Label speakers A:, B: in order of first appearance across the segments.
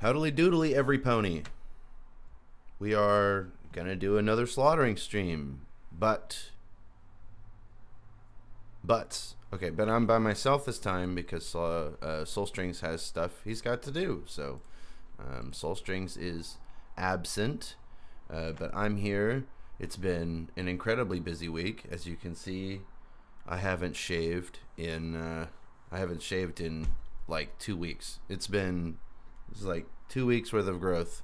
A: Howdly doodly, every pony. We are gonna do another slaughtering stream, but I'm by myself this time because Soulstrings has stuff he's got to do. So Soulstrings is absent, but I'm here. It's been an incredibly busy week, as you can see. I haven't shaved in like 2 weeks. It's like 2 weeks worth of growth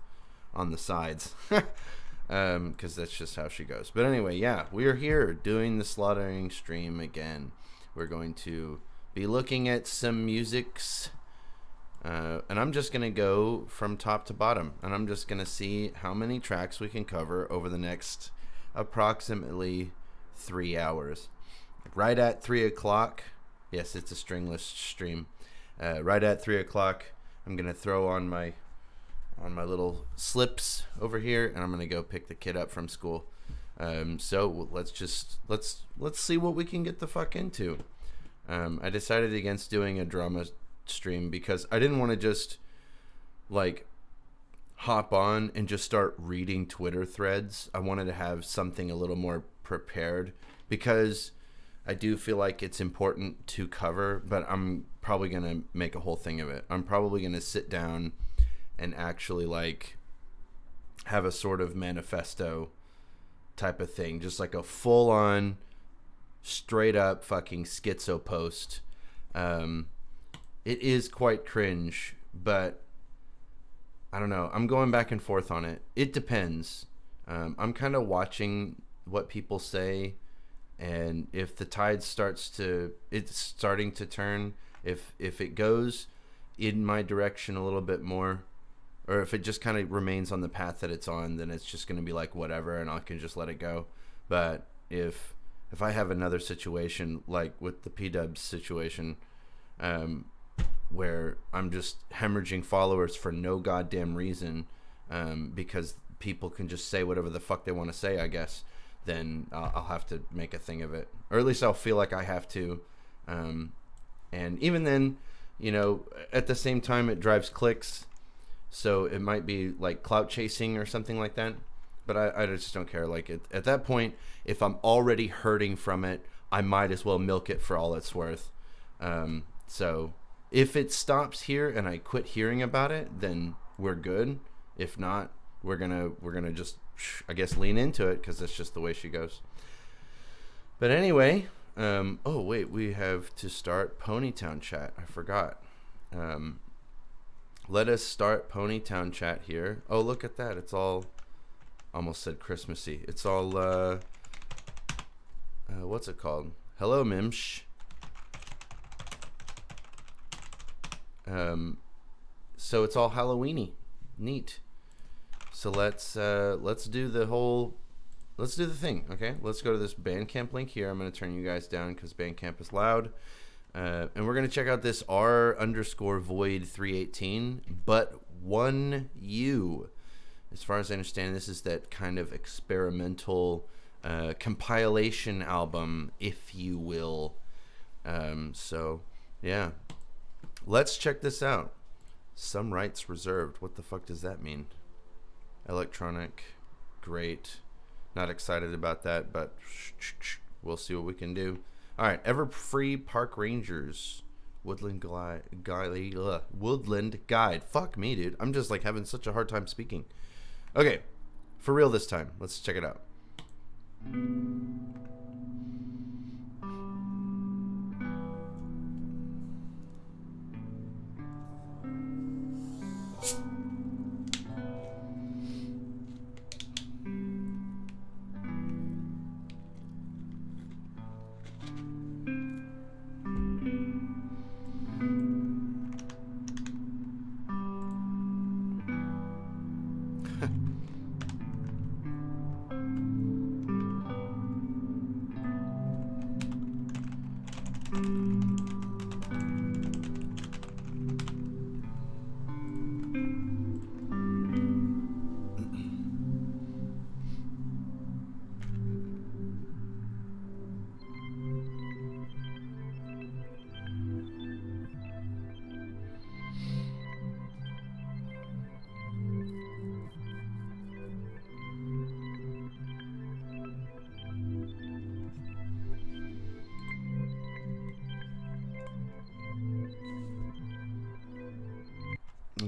A: on the sides, because that's just how she goes. But anyway, yeah, we are here doing the slaughtering stream again. We're going to be looking at some musics, and I'm just gonna go from top to bottom, and I'm just gonna see how many tracks we can cover over the next approximately 3 hours. Right at 3 o'clock, yes, it's a stringless stream. Right at 3 o'clock, I'm gonna throw on my little slips over here, and I'm gonna go pick the kid up from school. So let's see what we can get the fuck into. I decided against doing a drama stream because I didn't want to just like hop on and just start reading Twitter threads. I wanted to have something a little more prepared because I do feel like it's important to cover, but I'm probably going to make a whole thing of it. I'm probably going to sit down and actually like have a sort of manifesto type of thing, just like a full on straight up fucking schizo post. It is quite cringe, but I don't know. I'm going back and forth on it. It depends. I'm kind of watching what people say, and if the tide it's starting to turn, if it goes in my direction a little bit more, or if it just kind of remains on the path that it's on, then it's just going to be like whatever, and I can just let it go. But if I have another situation like with the P-Dubs situation, where I'm just hemorrhaging followers for no goddamn reason, because people can just say whatever the fuck they want to say, I guess, then I'll have to make a thing of it, or at least I'll feel like I have to. And even then, you know, at the same time, it drives clicks. So it might be like clout chasing or something like that. But I just don't care. Like at that point, if I'm already hurting from it, I might as well milk it for all it's worth. So if it stops here and I quit hearing about it, then we're good. If not, we're gonna just, I guess, lean into it because that's just the way she goes. But anyway, oh wait, we have to start Ponytown chat. I forgot. Let us start Ponytown chat here. Oh, look at that. It's all, almost said Christmassy. It's all, what's it called? Hello, Mimsh. So it's all Halloweeny. Neat. So let's do the thing, okay? Let's go to this Bandcamp link here. I'm going to turn you guys down because Bandcamp is loud. And we're going to check out this R_Void 318, but 1U. As far as I understand, this is that kind of experimental compilation album, if you will. So, yeah. Let's check this out. Some rights reserved. What the fuck does that mean? Electronic. Great. Not excited about that, but we'll see what we can do. All right, Everfree Park Rangers, Woodland Guide. Fuck me, dude. I'm just like having such a hard time speaking. Okay, for real this time. Let's check it out.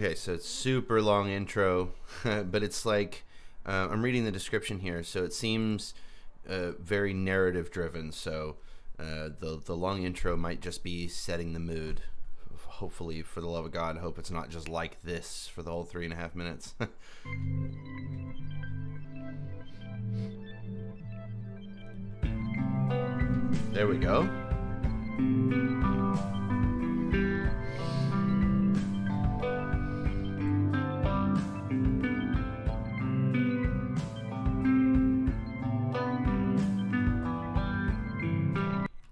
A: Okay, so it's super long intro, but it's like, I'm reading the description here, so it seems very narrative driven, so the long intro might just be setting the mood. Hopefully, for the love of God, I hope it's not just like this for the whole 3.5 minutes. There we go.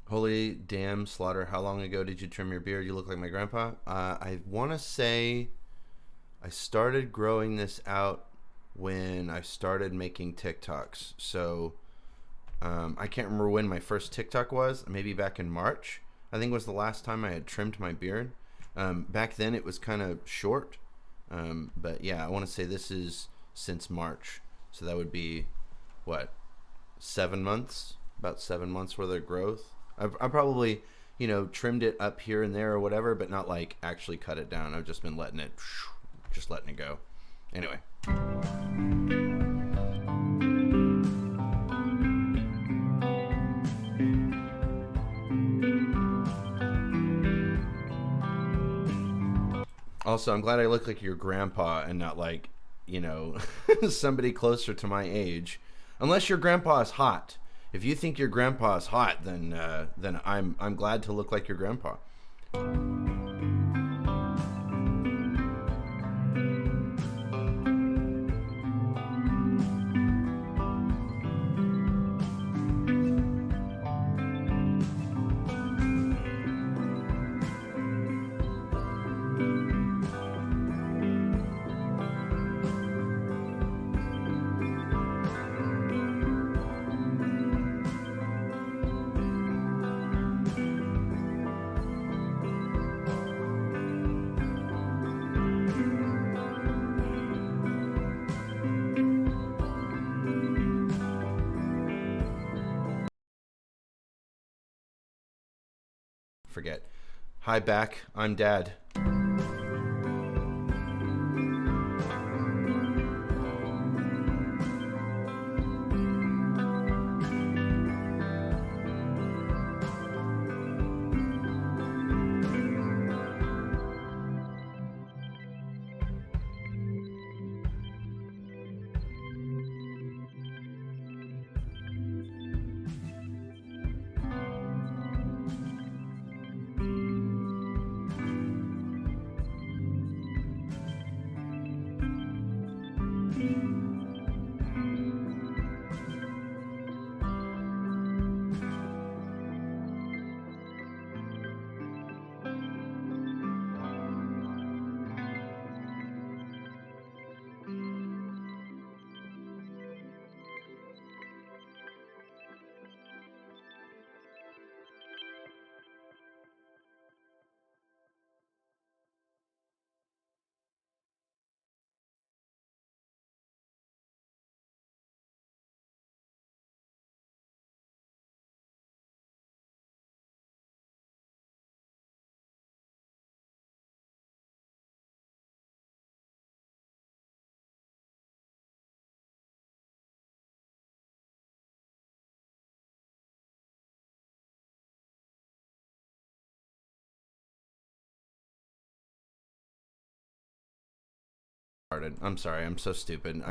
A: Holy damn, Slaughter, how long ago did you trim your beard? You look like my grandpa. I want to say I started growing this out when I started making TikToks. So I can't remember when my first TikTok was. Maybe back in March, I think was the last time I had trimmed my beard. Back then it was kind of short. But yeah, I want to say this is since March. So that would be, what, 7 months? About 7 months worth of growth. I probably, you know, trimmed it up here and there or whatever, but not like actually cut it down. I've just been letting it go. Anyway. Also, I'm glad I look like your grandpa and not like, you know, somebody closer to my age. Unless your grandpa is hot. If you think your grandpa is hot, then I'm glad to look like your grandpa. Forget. Hi, back. I'm Dad. I'm sorry, I'm so stupid.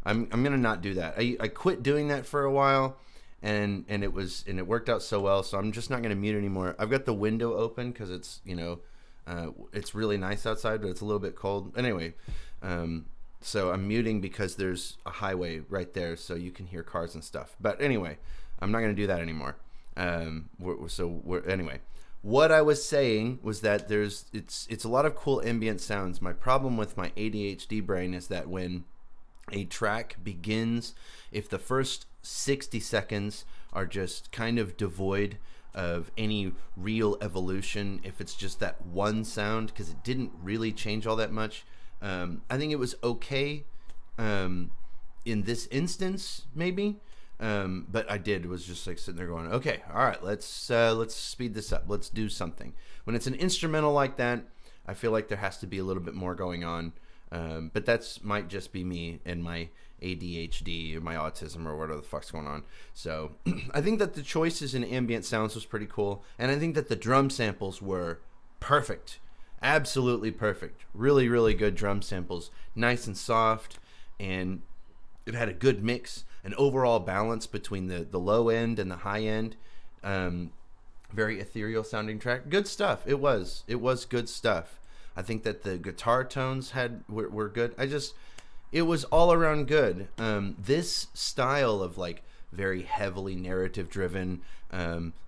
A: I'm gonna not do that. I quit doing that for a while, and it worked out so well. So I'm just not gonna mute anymore. I've got the window open because it's, you know, it's really nice outside, but it's a little bit cold. Anyway, so I'm muting because there's a highway right there, so you can hear cars and stuff. But anyway, I'm not gonna do that anymore. Anyway. What I was saying was that it's a lot of cool ambient sounds. My problem with my ADHD brain is that when a track begins, if the first 60 seconds are just kind of devoid of any real evolution, if it's just that one sound, because it didn't really change all that much, I think it was okay in this instance, maybe. But I was just like sitting there going, okay, all right, let's speed this up. Let's do something. When it's an instrumental like that, I feel like there has to be a little bit more going on. But that's might just be me and my ADHD or my autism or whatever the fuck's going on. So I think that the choices in ambient sounds was pretty cool. And I think that the drum samples were perfect. Absolutely perfect. Really, really good drum samples. Nice and soft. And it had a good mix, an overall balance between the low end and the high end. Very ethereal sounding track. Good stuff. It was good stuff. I think that the guitar tones were good. It was all around good. This style of like very heavily narrative driven,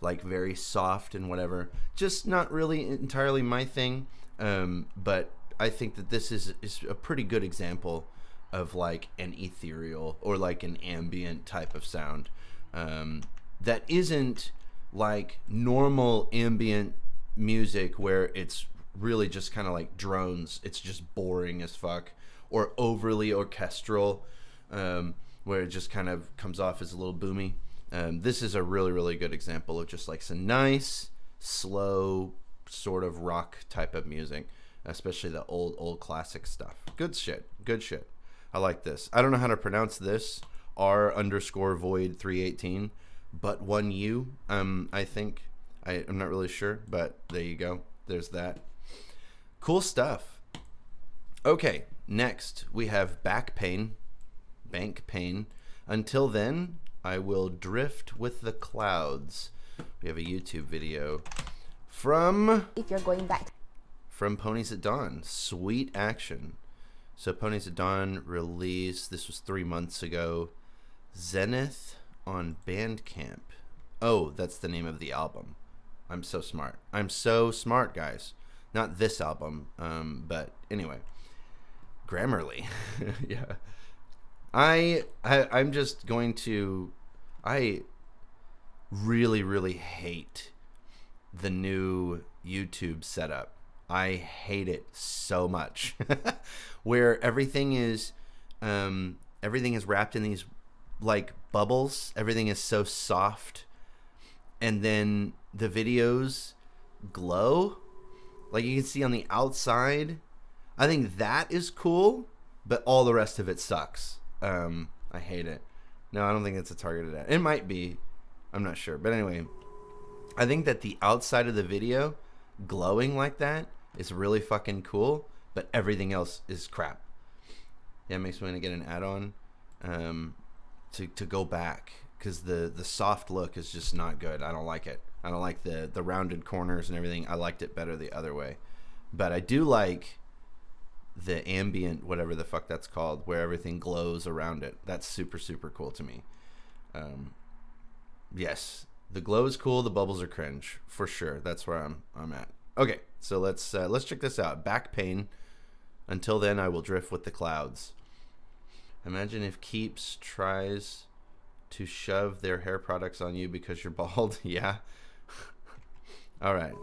A: like very soft and whatever, just not really entirely my thing. But I think that this is a pretty good example of like an ethereal or like an ambient type of sound that isn't like normal ambient music where it's really just kind of like drones. It's just boring as fuck, or overly orchestral, where it just kind of comes off as a little boomy. This is a really, really good example of just like some nice, slow, sort of rock type of music, especially the old classic stuff. Good shit. I like this. I don't know how to pronounce this. R_void 318, but 1U. I think I'm not really sure, but there you go. There's that. Cool stuff. Okay, next we have bank pain. Until then, I will drift with the clouds. We have a YouTube video from
B: if you're going back
A: from Ponies at Dawn. Sweet action. So Ponies at Dawn released, this was 3 months ago, Zenith on Bandcamp. Oh, that's the name of the album. I'm so smart, guys. Not this album, but anyway. Grammarly. Yeah. I'm just going to... I really, really hate the new YouTube setup. I hate it so much. Where everything is wrapped in these like bubbles. Everything is so soft. And then the videos glow. Like you can see on the outside. I think that is cool, but all the rest of it sucks. I hate it. No, I don't think it's a targeted ad. It might be. I'm not sure. But anyway, I think that the outside of the video glowing like that is really fucking cool, but everything else is crap. Yeah, it makes me want to get an add-on to go back, because the soft look is just not good. I don't like it. I don't like the rounded corners and everything. I liked it better the other way. But I do like the ambient, whatever the fuck that's called, where everything glows around it. That's super, super cool to me. Yes, the glow is cool. The bubbles are cringe for sure. That's where I'm at. Okay, so let's check this out. Back pain. Until then, I will drift with the clouds. Imagine if Keeps tries to shove their hair products on you because you're bald. Yeah. All right.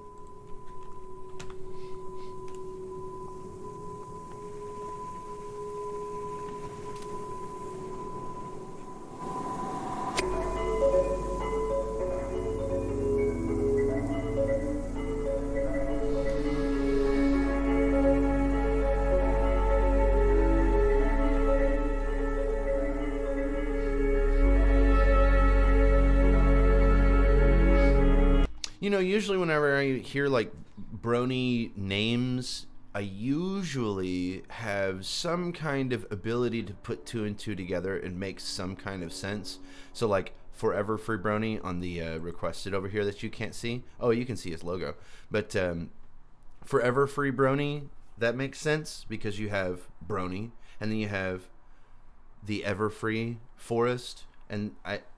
A: You know, usually whenever I hear like brony names, I usually have some kind of ability to put two and two together and make some kind of sense. So like Forever Free Brony on the requested over here that you can't see. Oh, you can see his logo. But Forever Free Brony, that makes sense because you have Brony and then you have the Everfree Forest and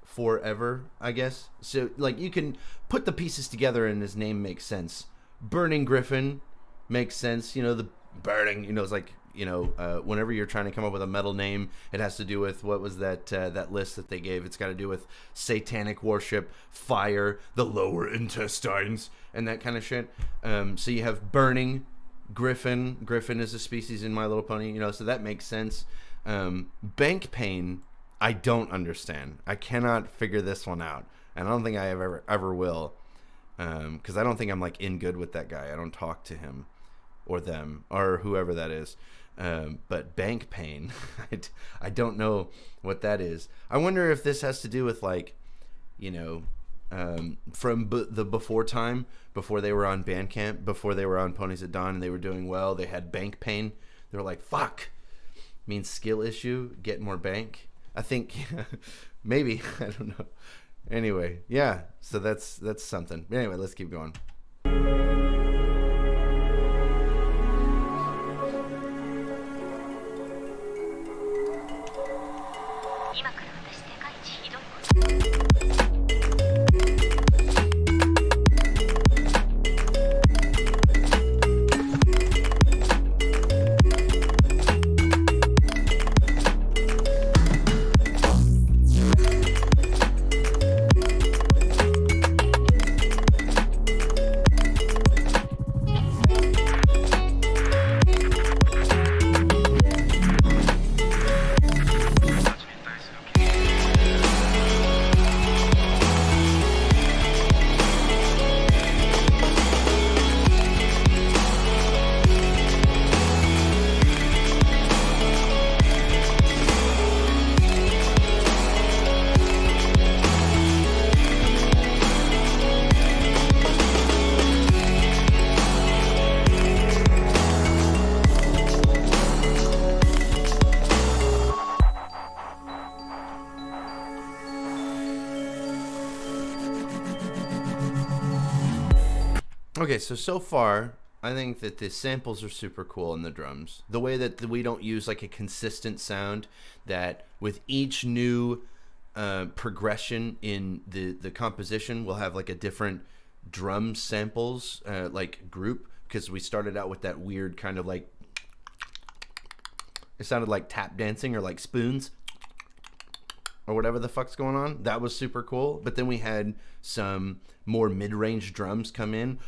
A: Forever, I guess. So like you can put the pieces together and his name makes sense. Burning Griffin makes sense. You know, the burning, you know, it's like, you know, whenever you're trying to come up with a metal name, it has to do with, what was that that list that they gave? It's got to do with satanic worship, fire, the lower intestines, and that kind of shit. So you have Burning Griffin. Griffin is a species in My Little Pony, you know, so that makes sense. Bank Pain, I don't understand. I cannot figure this one out. And I don't think I ever will. Because I don't think I'm like in good with that guy. I don't talk to him. or them or whoever that is. But bank pain, I don't know what that is. I wonder if this has to do with, like, you know, from the before time, before they were on Bandcamp, before they were on Ponies at Dawn and they were doing well, they had bank pain. They were like, fuck, means skill issue, get more bank. I think maybe, I don't know. Anyway, yeah, so that's something. Anyway, let's keep going. Okay, so far, I think that the samples are super cool in the drums. The way that we don't use like a consistent sound, that with each new progression in the composition, we'll have like a different drum samples like group, because we started out with that weird kind of like, it sounded like tap dancing or like spoons or whatever the fuck's going on. That was super cool. But then we had some more mid-range drums come in,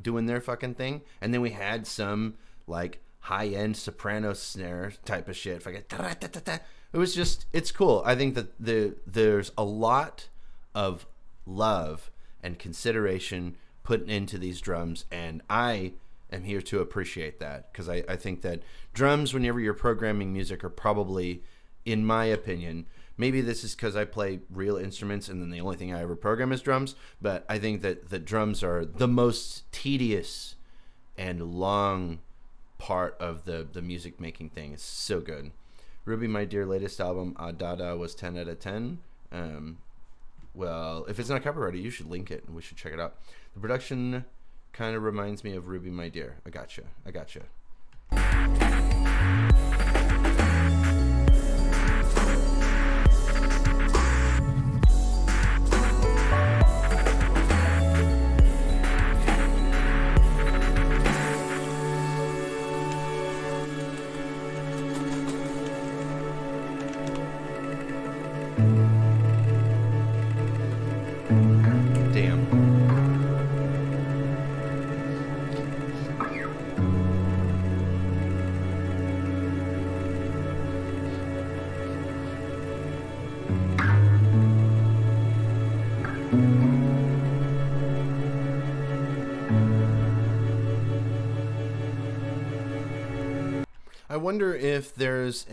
A: doing their fucking thing. And then we had some like high-end soprano snare type of shit. It was just, it's cool. I think that there's a lot of love and consideration put into these drums, and I am here to appreciate that, because I think that drums, whenever you're programming music, are probably, in my opinion, maybe this is because I play real instruments and then the only thing I ever program is drums, but I think that the drums are the most tedious and long part of the music making thing. It's so good. Ruby, my dear, latest album, Adada, was 10 out of 10. Well, if it's not copyrighted, you should link it and we should check it out. The production kind of reminds me of Ruby, my dear. I gotcha. I wonder if there's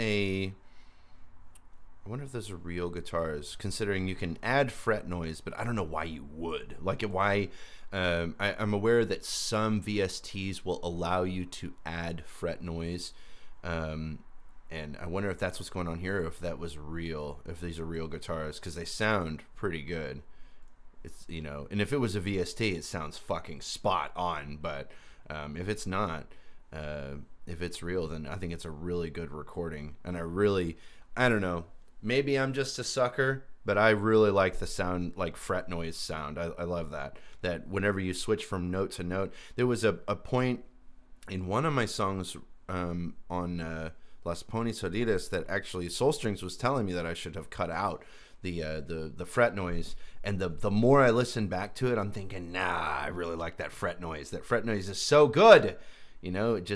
A: real guitars, considering you can add fret noise, but I don't know why you would. Like, why? I'm aware that some VSTs will allow you to add fret noise, and I wonder if that's what's going on here, or if that was real, if these are real guitars, because they sound pretty good. It's, you know, and if it was a VST, it sounds fucking spot on. But if it's not, if it's real, then I think it's a really good recording. And I don't know, maybe I'm just a sucker, but I really like the sound, like fret noise sound. I love that whenever you switch from note to note. There was a point in one of my songs on Las Ponies Jodidas that actually Soul Strings was telling me that I should have cut out the fret noise, and the more I listen back to it, I'm thinking, nah, I really like that fret noise. That fret noise is so good. You know, it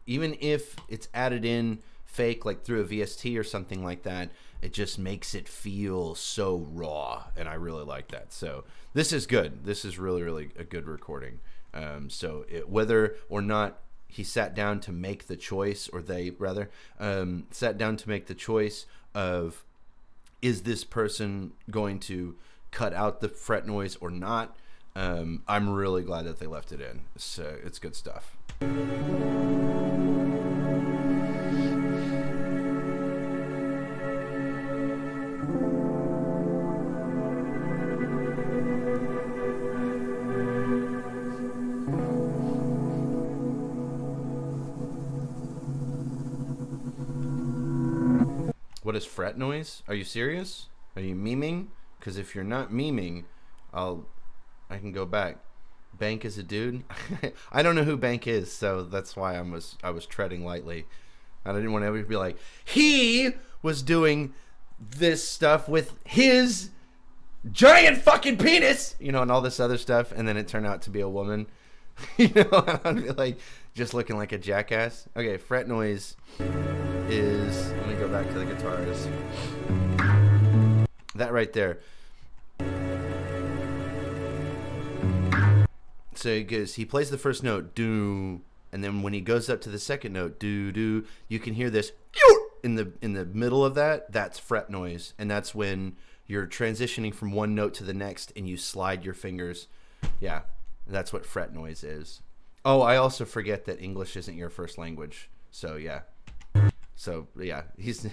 A: even if it's added in fake, like through a VST or something like that, it just makes it feel so raw, and I really like that. So this is good. This is really, really a good recording. So whether or not he sat down to make the choice, or they rather sat down to make the choice of, is this person going to cut out the fret noise or not? I'm really glad that they left it in. So it's good stuff. What is fret noise? Are you serious? Are you memeing? Because if you're not memeing, I can go back. Bank is a dude. I don't know who Bank is, so that's why I was treading lightly. I didn't want to ever be like, he was doing this stuff with his giant fucking penis, you know, and all this other stuff, and then it turned out to be a woman. You know, I'd be like just looking like a jackass. Okay, fret noise is, let me go back to the guitars. That right there. So he plays the first note, do, and then when he goes up to the second note, do do, you can hear this in the middle of that. That's fret noise, and that's when you're transitioning from one note to the next, and you slide your fingers. Yeah, that's what fret noise is. Oh, I also forget that English isn't your first language. So yeah. He's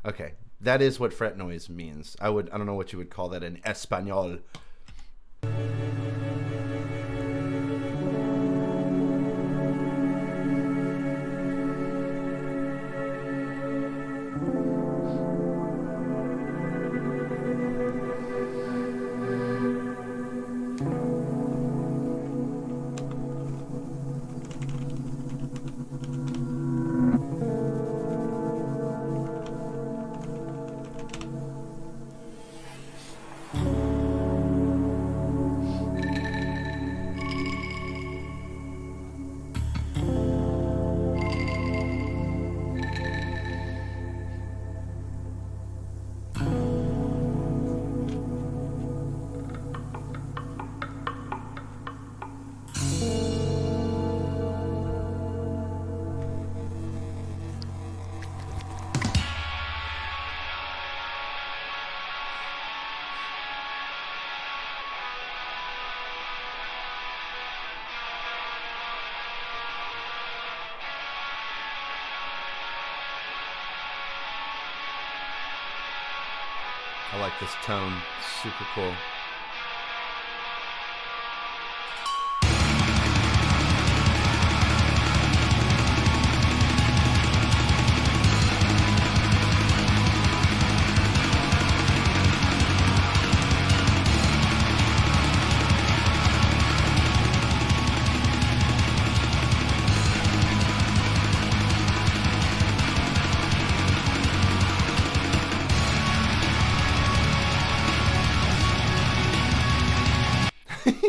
A: okay. That is what fret noise means. I don't know what you would call that in Espanol. I like this tone. Super cool.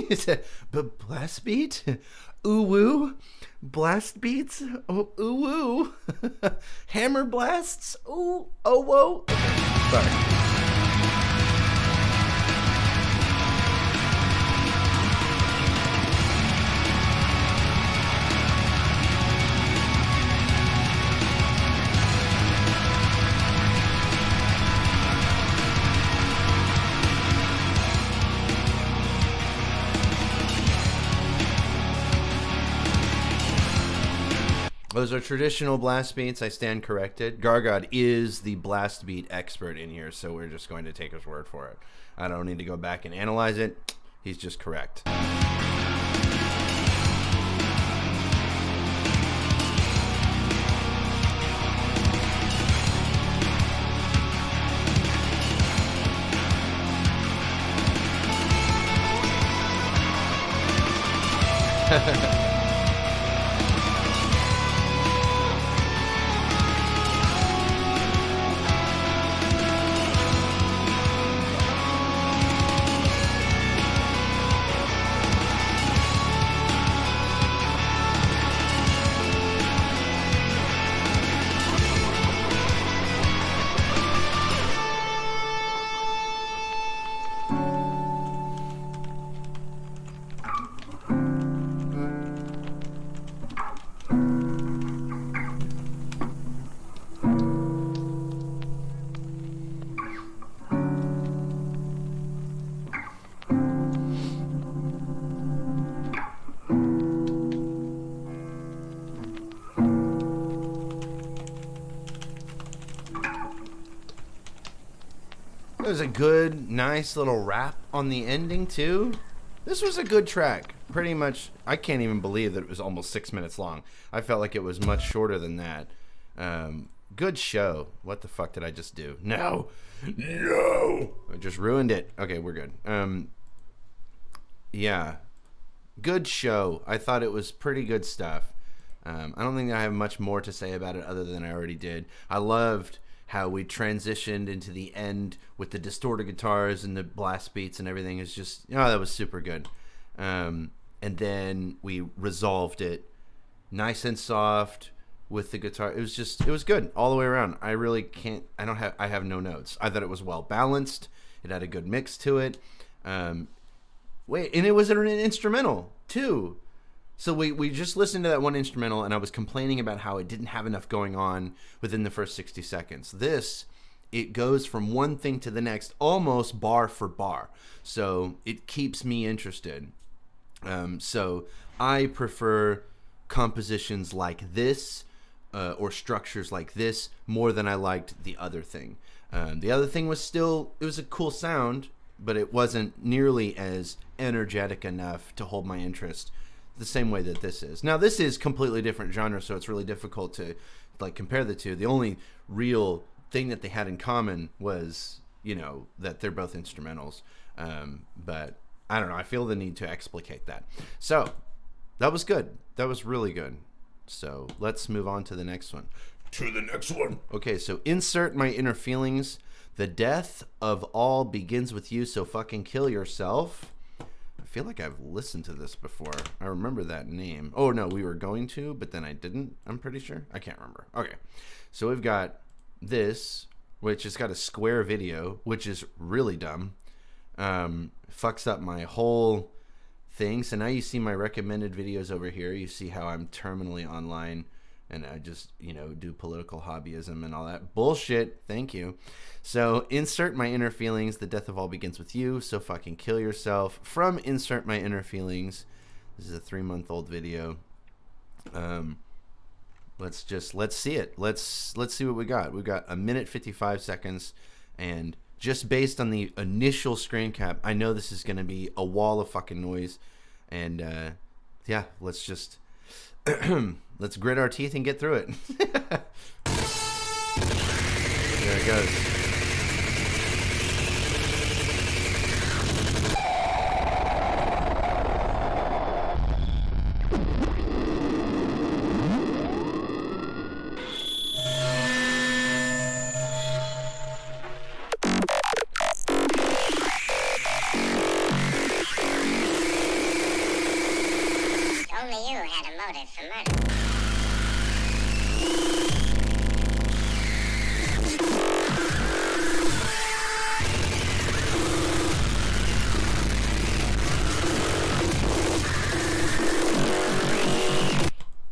A: Is it blast beat? Ooh woo? Blast beats? Oh, ooh woo? Hammer blasts? Ooh, oh whoa? Okay, sorry. Those are traditional blast beats. I stand corrected. Gargod is the blast beat expert in here, so we're just going to take his word for it. I don't need to go back and analyze it. He's just correct. There's a good, nice little rap on the ending, too. This was a good track. Pretty much, I can't even believe that it was almost 6 minutes long. I felt like it was much shorter than that. Good show. What the fuck did I just do? No. No. I just ruined it. Okay, we're good. Yeah. Good show. I thought it was pretty good stuff. I don't think I have much more to say about it other than I already did. I loved how we transitioned into the end with the distorted guitars and the blast beats and everything. Is just, that was super good. And then we resolved it nice and soft with the guitar. It was good all the way around. I have no notes. I thought it was well balanced. It had a good mix to it. And it was an instrumental too. So we just listened to that one instrumental, and I was complaining about how it didn't have enough going on within the first 60 seconds. It goes from one thing to the next, almost bar for bar. So it keeps me interested. So I prefer compositions like this, or structures like this, more than I liked the other thing. The other thing was it was a cool sound, but it wasn't nearly as energetic enough to hold my interest the same way that this is. Now, this is completely different genre, so it's really difficult to compare the two. The only real thing that they had in common was, that they're both instrumentals. But I don't know. I feel the need to explicate that. So that was good. That was really good. So let's move on to the next one. Okay, so Insert My Inner Feelings. The death of all begins with you, so fucking kill yourself. I feel like I've listened to this before. I remember that name. Oh, no, we were going to, but then I didn't, I'm pretty sure. I can't remember. Okay, so we've got this, which has got a square video, which is really dumb. Fucks up my whole thing. So now you see my recommended videos over here. You see how I'm terminally online, and I just, do political hobbyism and all that bullshit. Thank you. So Insert My Inner Feelings. The death of all begins with you, so fucking kill yourself. From Insert My Inner Feelings. This is a 3-month-old video. Let's see it. Let's see what we got. We've got 1 minute 55 seconds, and just based on the initial screen cap, I know this is going to be a wall of fucking noise. And yeah, let's just let's grit our teeth and get through it. There it goes.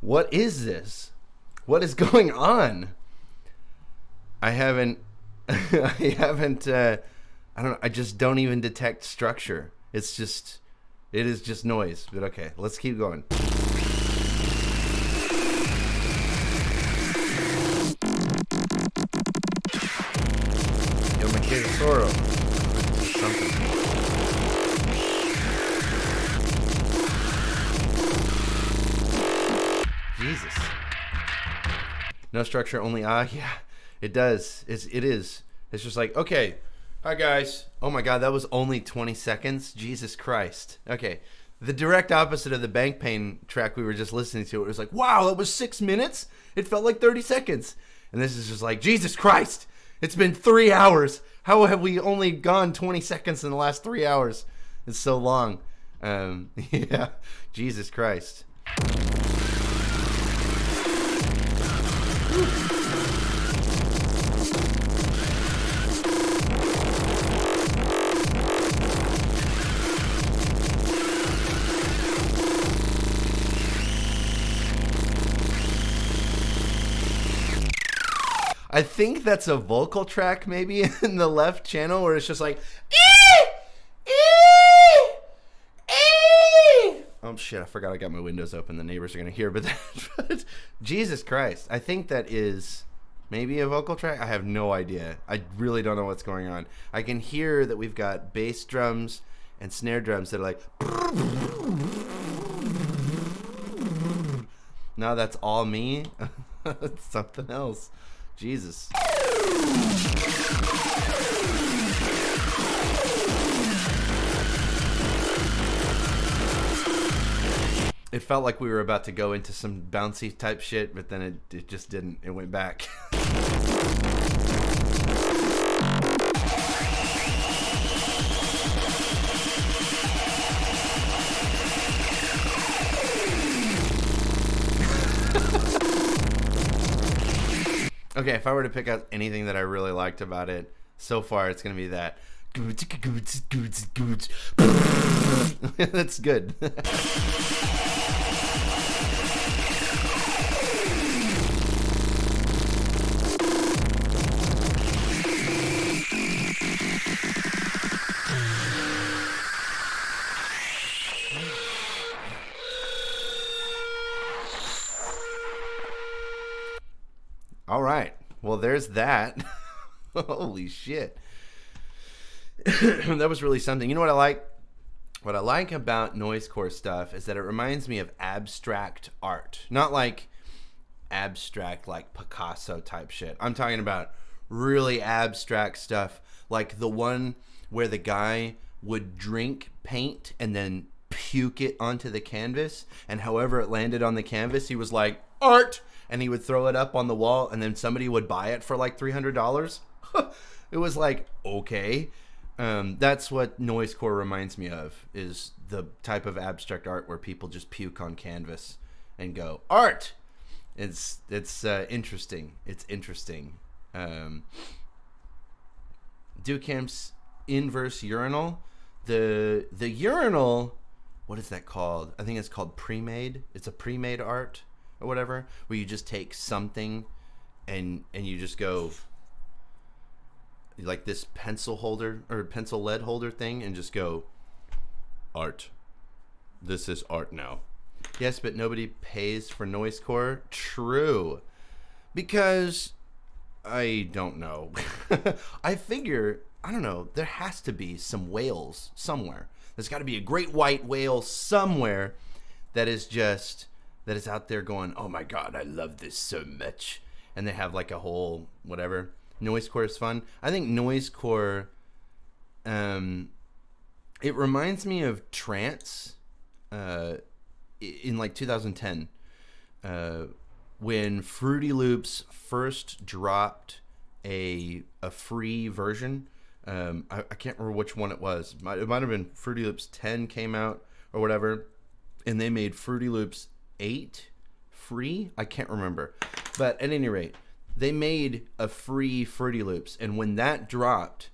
A: What is this? What is going on? I don't know. I just don't even detect structure. It is just noise. But okay, let's keep going. Yo, my kid is Soro. Something. Jesus. No structure, only yeah, it does. It is. It's just like, okay, hi guys. Oh my god, that was only 20 seconds. Jesus Christ. Okay, the direct opposite of the Bank Pain track we were just listening to. It was like, wow, that was 6 minutes. It felt like 30 seconds. And this is just like, Jesus Christ. It's been 3 hours. How have we only gone 20 seconds in the last 3 hours? It's so long. Yeah, Jesus Christ. I think that's a vocal track maybe in the left channel where it's just like oh shit, I forgot I got my windows open. The neighbors are gonna hear, but Jesus Christ. I think that is Maybe a vocal track? I have no idea. I really don't know what's going on. I can hear that we've got bass drums and snare drums that are like... No, that's all me? It's something else. Jesus. It felt like we were about to go into some bouncy type shit, but then it just didn't. It went back. Okay, if I were to pick out anything that I really liked about it, so far it's going to be that. That's good. All right. Well, there's that. Holy shit. That was really something. You know what I like? What I like about noisecore stuff is that it reminds me of abstract art. Not like abstract, like Picasso type shit. I'm talking about really abstract stuff, like the one where the guy would drink paint and then puke it onto the canvas, and however it landed on the canvas, he was like, art! And he would throw it up on the wall, and then somebody would buy it for like $300. It was like, okay. That's what noisecore reminds me of, is the type of abstract art where people just puke on canvas and go, art! It's interesting. It's interesting. Ducamp's inverse urinal. The urinal, what is that called? I think it's called pre-made. It's a pre-made art or whatever, where you just take something and you just go like this pencil holder or pencil lead holder thing and just go, art. This is art now. Yes, but nobody pays for noisecore. True. Because I don't know. I figure, I don't know, there has to be some whales somewhere. There's got to be a great white whale somewhere that is out there going, oh my God, I love this so much. And they have like a whole whatever. Noisecore is fun. I think noisecore, it reminds me of trance in like 2010 when Fruity Loops first dropped a free version. I can't remember which one it was. It might have been Fruity Loops 10 came out or whatever, and they made Fruity Loops 8 free. I can't remember, but at any rate, they made a free Fruity Loops, and when that dropped,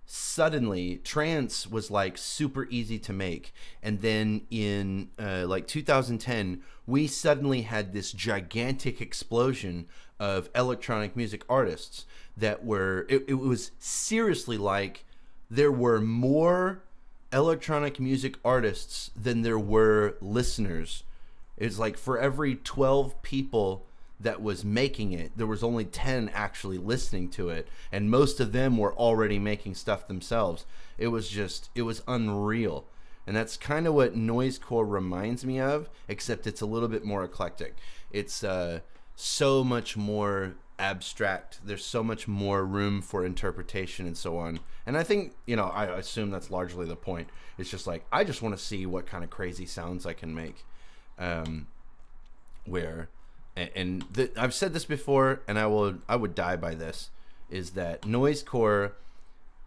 A: suddenly trance was like super easy to make. And then in like 2010, we suddenly had this gigantic explosion of electronic music artists that were, it was seriously like there were more electronic music artists than there were listeners. It's like for every 12 people that was making it, there was only 10 actually listening to it, and most of them were already making stuff themselves. It was unreal. And that's kind of what noisecore reminds me of, except it's a little bit more eclectic. It's so much more abstract. There's so much more room for interpretation and so on. And I think, I assume that's largely the point. It's just like, I just want to see what kind of crazy sounds I can make. I've said this before, and I would die by this, is that noisecore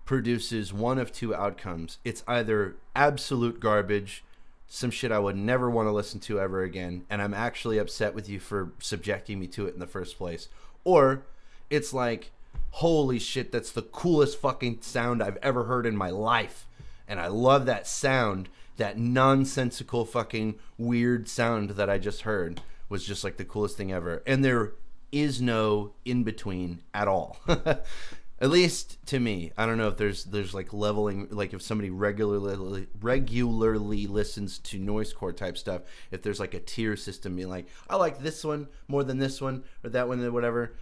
A: produces one of two outcomes. It's either absolute garbage, some shit I would never want to listen to ever again, and I'm actually upset with you for subjecting me to it in the first place, or it's like, holy shit, that's the coolest fucking sound I've ever heard in my life, and I love that sound. That nonsensical fucking weird sound that I just heard was just like the coolest thing ever. And there is no in between at all. At least to me. I don't know if there's like leveling, like if somebody regularly listens to noisecore type stuff, if there's like a tier system being like, I like this one more than this one or that one or whatever.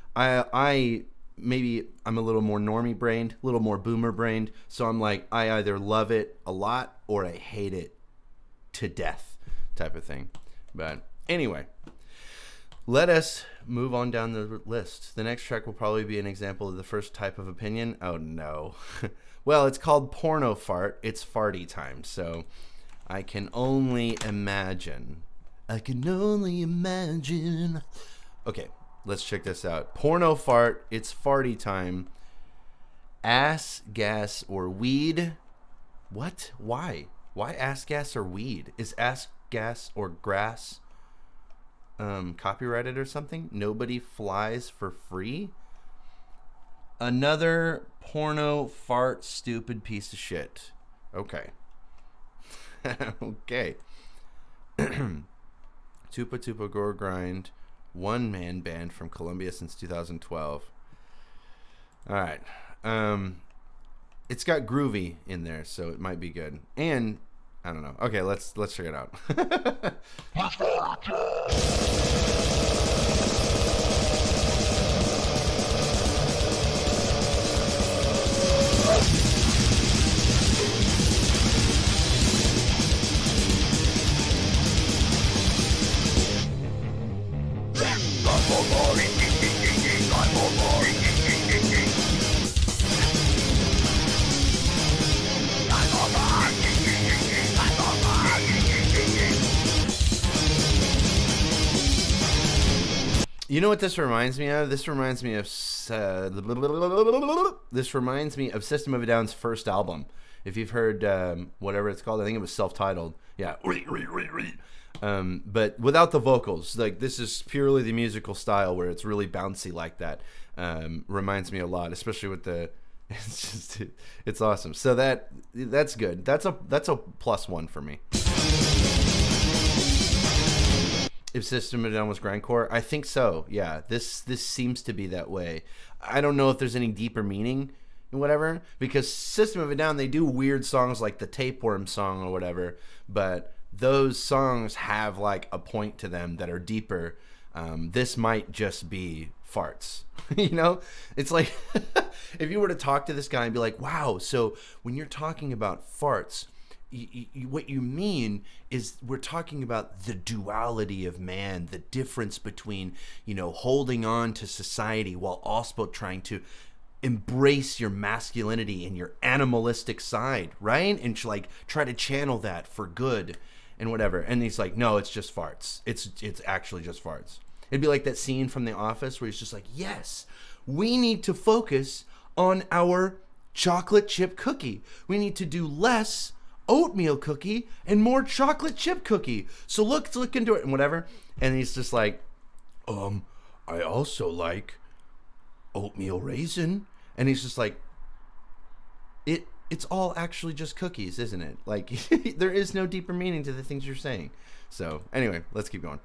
A: Maybe I'm a little more normie brained, a little more boomer brained, so I'm like, I either love it a lot or I hate it to death type of thing. But anyway, let us move on down the list. The next track will probably be an example of the first type of opinion. Oh no. Well, it's called Porno Fart. It's farty time, so I can only imagine. Okay, let's check this out. Porno Fart, it's farty time. Ass, gas, or weed. What? Why? Why ass, gas, or weed? Is ass, gas, or grass copyrighted or something? Nobody flies for free? Another porno fart stupid piece of shit. Okay. Okay. Tupa Tupa Gore Grind, one-man band from Colombia since 2012. All right. It's got groovy in there, so it might be good. And I don't know. Okay, let's check it out. You know what this reminds me of? This reminds me of System of a Down's first album. If you've heard whatever it's called, I think it was self-titled. Yeah. But without the vocals. Like, this is purely the musical style where it's really bouncy like that. Reminds me a lot, especially with the it's awesome. So that's good. That's a +1 for me. If System of a Down was grindcore, I think so. Yeah, this seems to be that way. I don't know if there's any deeper meaning and whatever, because System of a Down, they do weird songs like the Tapeworm song or whatever, but those songs have like a point to them that are deeper. This might just be farts. You know, it's like if you were to talk to this guy and be like, wow, so when you're talking about farts, what you mean is we're talking about the duality of man, the difference between, you know, holding on to society while also trying to embrace your masculinity and your animalistic side, right? And like try to channel that for good and whatever. And he's like, no, it's just farts. It's actually just farts. It'd be like that scene from The Office where he's just like, yes, we need to focus on our chocolate chip cookie. We need to do less oatmeal cookie and more chocolate chip cookie. So let's look into it and whatever. And he's just like, I also like oatmeal raisin. And he's just like, it's all actually just cookies, isn't it? Like, there is no deeper meaning to the things you're saying. So anyway, let's keep going.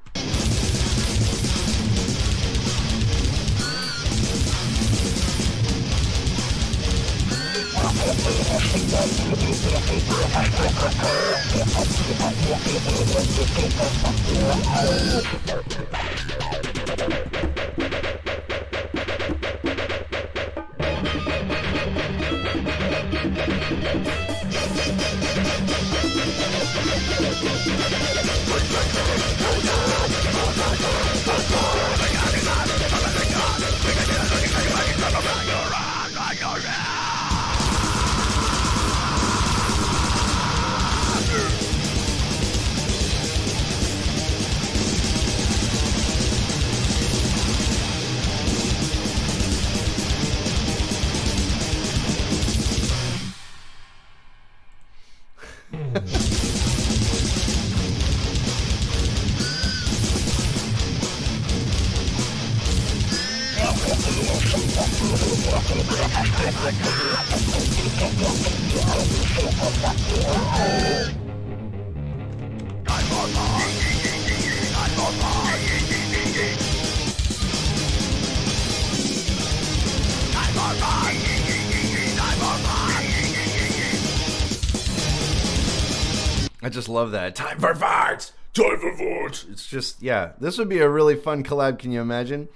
A: I just love that. Time for farts! Time for farts! It's just, yeah, this would be a really fun collab, can you imagine?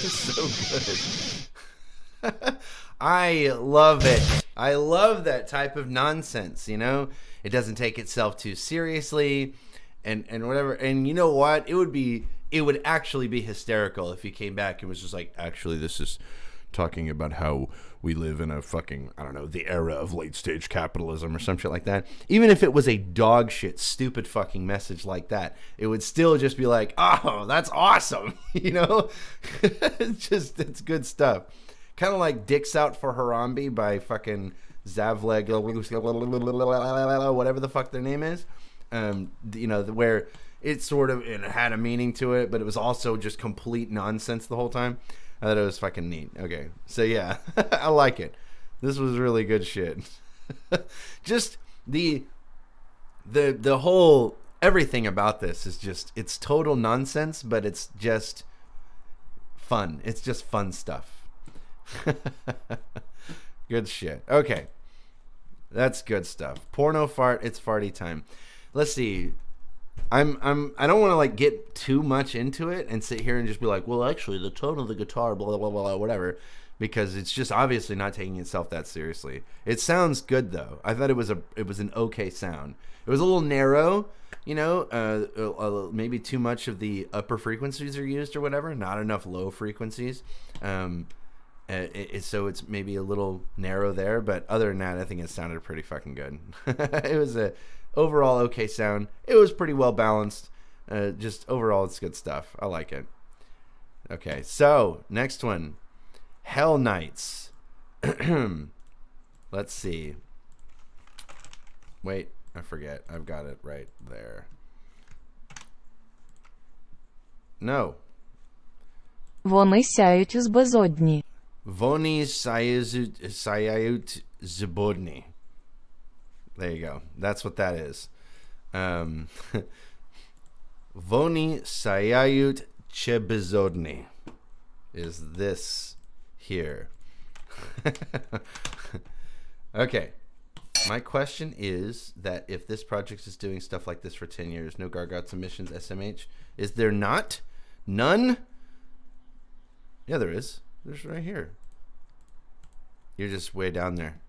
A: So good. I love it. I love that type of nonsense, you know? It doesn't take itself too seriously and whatever. And you know what? It would actually be hysterical if he came back and was just like, actually, this is talking about how we live in a fucking, I don't know, the era of late stage capitalism or some shit like that. Even if it was a dog shit, stupid fucking message like that, it would still just be like, oh, that's awesome. You know? It's good stuff. Kind of like Dicks Out for Harambe by fucking Zavleg, whatever the fuck their name is. You know, where it sort of it had a meaning to it, but it was also just complete nonsense the whole time. I thought it was fucking neat. Okay, so yeah, I like it. This was really good shit. Just the whole everything about this is just, it's total nonsense, but it's just fun. It's just fun stuff. Good shit. Okay, that's good stuff. Porno fart. It's farty time. Let's see. I don't want to like get too much into it and sit here and just be like, well, actually, the tone of the guitar, blah blah blah, whatever, because it's just obviously not taking itself that seriously. It sounds good though. I thought it was an okay sound. It was a little narrow, you know, maybe too much of the upper frequencies are used or whatever, not enough low frequencies. So it's maybe a little narrow there, but other than that, I think it sounded pretty fucking good. It was a overall okay sound. It was pretty well balanced. Just overall, it's good stuff. I like it. Okay, so next one, Hellknights. Let's see. Wait, I forget. I've got it right there. No.
B: Вони сяють з безодні.
A: Вони сяють з безодні. There you go. That's what that is. Вони сяють з безодні is this here. Okay. My question is that if this project is doing stuff like this for 10 years, no Gargots emissions, SMH, is there not? None? Yeah, there is. There's right here. You're just way down there.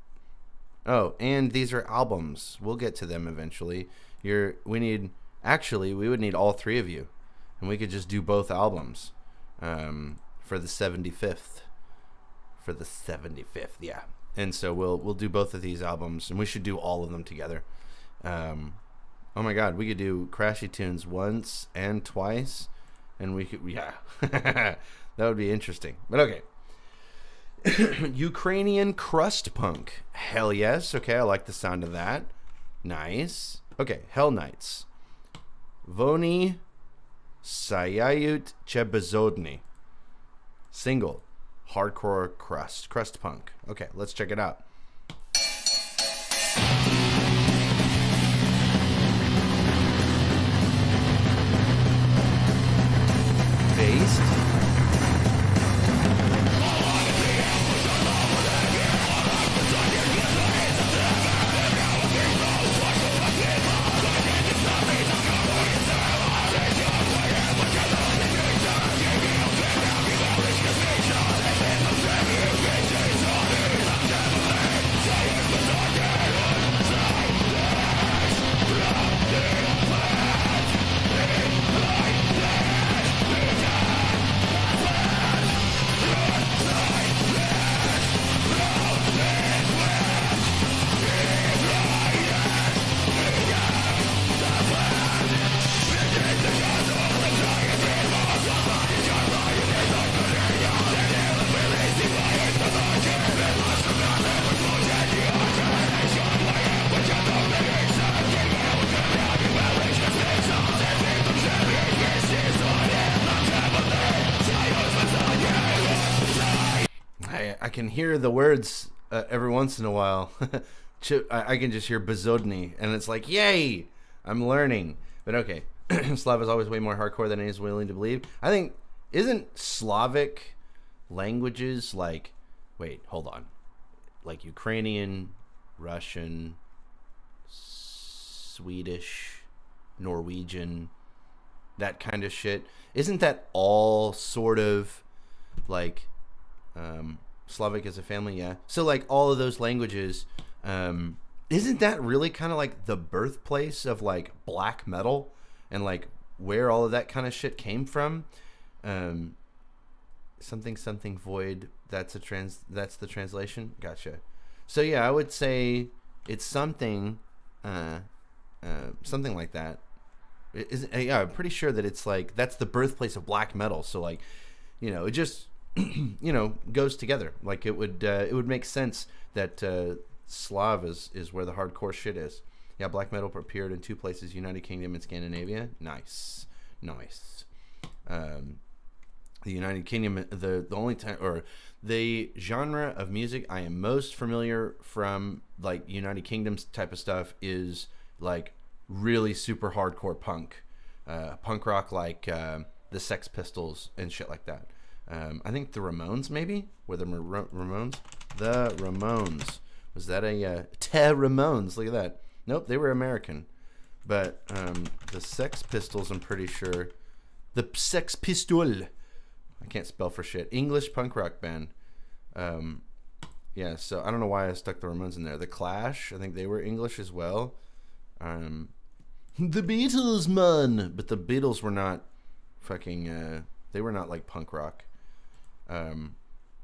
A: Oh, and these are albums. We'll get to them eventually. We would need all three of you. And we could just do both albums for the 75th. For the 75th, yeah. And so we'll do both of these albums, and we should do all of them together. Oh my God, we could do Crashie tunes once and twice, and we could, yeah. That would be interesting. But okay. Ukrainian crust punk. Hell yes. Okay, I like the sound of that. Nice. Okay, Hellknights. Вони сяють з безодні. Single. Hardcore crust punk. Okay, let's check it out. Based. can hear the words every once in a while. I can just hear Bezodny, and it's like, yay, I'm learning. But okay, Slav is always way more hardcore than he's willing to believe. I think, isn't Slavic languages like, wait, hold on, like Ukrainian, Russian, Swedish, Norwegian, that kind of shit, isn't that all sort of like Slavic as a family? Yeah. So like all of those languages, isn't that really kind of like the birthplace of like black metal and like where all of that kind of shit came from? Something void, that's the translation. Gotcha. So yeah, I would say it's something something like that. Yeah, I'm pretty sure that it's like that's the birthplace of black metal. So like, it just goes together. Like it would make sense that Slav is where the hardcore shit is. Yeah, black metal appeared in 2 places: United Kingdom and Scandinavia. Nice. The United Kingdom, the only time, or the genre of music I am most familiar from, like United Kingdom's type of stuff, is like really super hardcore punk rock, like the Sex Pistols and shit like that. I think the Ramones, maybe, were the Ramones. The Ramones, was that a Ramones? Look at that. Nope, they were American. But the Sex Pistols, I'm pretty sure. The Sex Pistol. I can't spell for shit. English punk rock band. Yeah, so I don't know why I stuck the Ramones in there. The Clash, I think they were English as well. The Beatles, man. But the Beatles were not fucking, they were not like punk rock.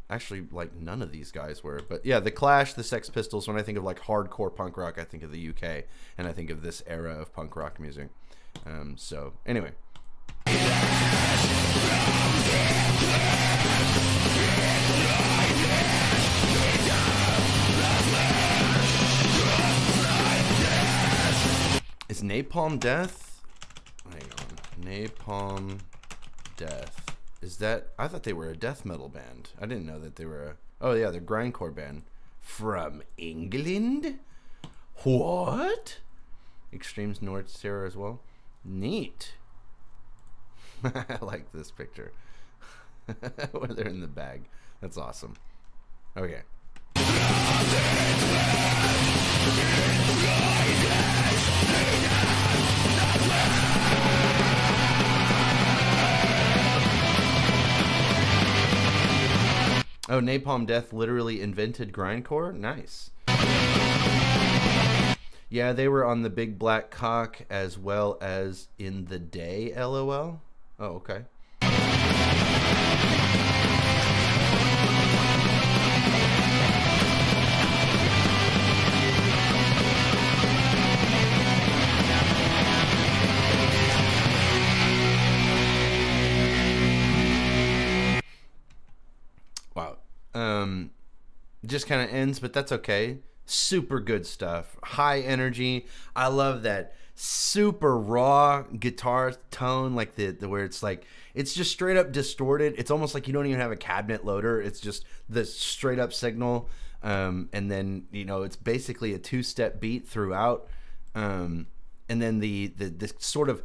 A: Actually, like none of these guys were. But yeah, the Clash, the Sex Pistols, when I think of like hardcore punk rock, I think of the UK. And I think of this era of punk rock music. So, anyway. Is Napalm Death? Hang on. Napalm Death. Is that... I thought they were a death metal band. I didn't know that they were a... Oh, yeah, they're grindcore band. From England? What? Extremes North Terror as well. Neat. I like this picture. Where they're in the bag. That's awesome. Okay. Oh, Napalm Death literally invented grindcore? Nice. Yeah, they were on the Big Black Cock as well as In the Day, LOL. Oh, okay. Wow. Just kind of ends, but that's okay. Super good stuff. High energy. I love that super raw guitar tone, like the where it's like it's just straight up distorted. It's almost like you don't even have a cabinet loader. It's just the straight up signal, and then it's basically a 2-step beat throughout, and then the sort of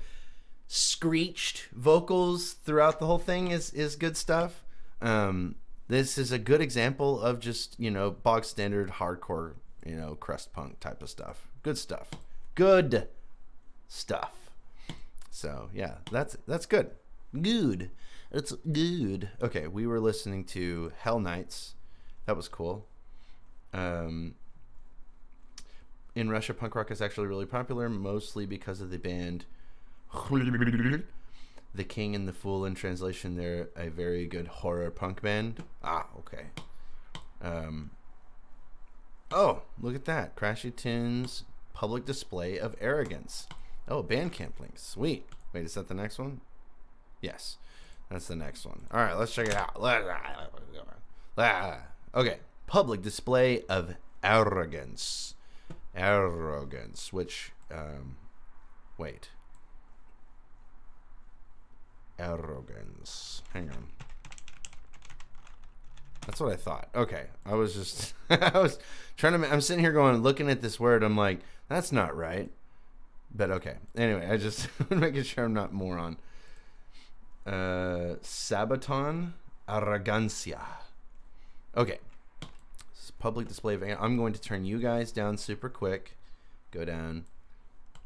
A: screeched vocals throughout the whole thing is good stuff. This is a good example of just bog standard hardcore crust punk type of stuff. Good stuff. Good stuff. So yeah, that's good. Good. It's good. Okay, we were listening to Hellknights. That was cool. In Russia, punk rock is actually really popular, mostly because of the band The King and the Fool. In translation, they're a very good horror punk band. Ah, okay. Oh, look at that. Crashie Tunes public display of Arrogence. Oh, Bandcamp links. Sweet. Wait, is that the next one? Yes, that's the next one. All right, let's check it out. Okay, public display of Arrogence. Arrogence, which, wait. Arrogance. Hang on. That's what I thought. Okay. I was just, I'm sitting here looking at this word. I'm like, that's not right. But okay. Anyway, I just making sure I'm not a moron. Sabaton Arrogancia. Okay. This is public display of. I'm going to turn you guys down super quick. Go down.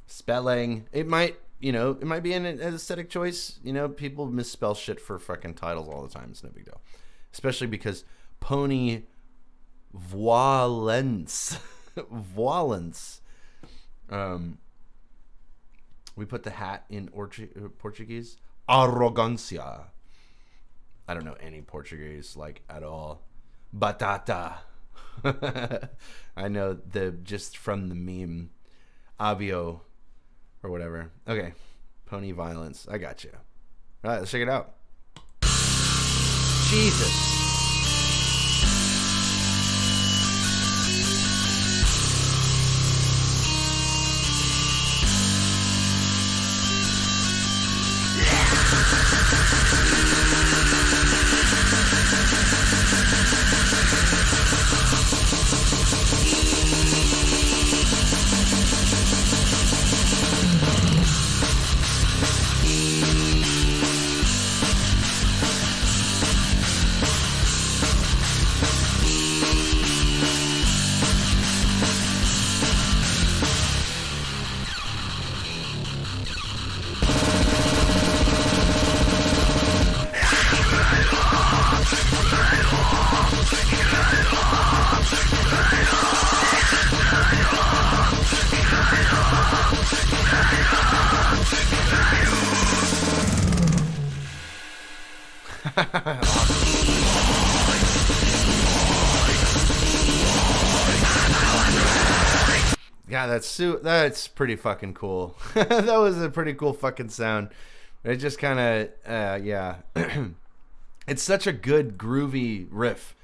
A: Spelling. It might be an aesthetic choice. People misspell shit for fucking titles all the time. It's no big deal. Especially because Pony Voilence. Voilence. We put the hat in Portuguese. Arrogancia. I don't know any Portuguese at all. Batata. I know just from the meme. Avio or whatever. Okay. Pony violence. I got you. All right, let's check it out. Jesus. Yeah, that's pretty fucking cool. That was a pretty cool fucking sound. It just kind of, yeah. It's such a good groovy riff.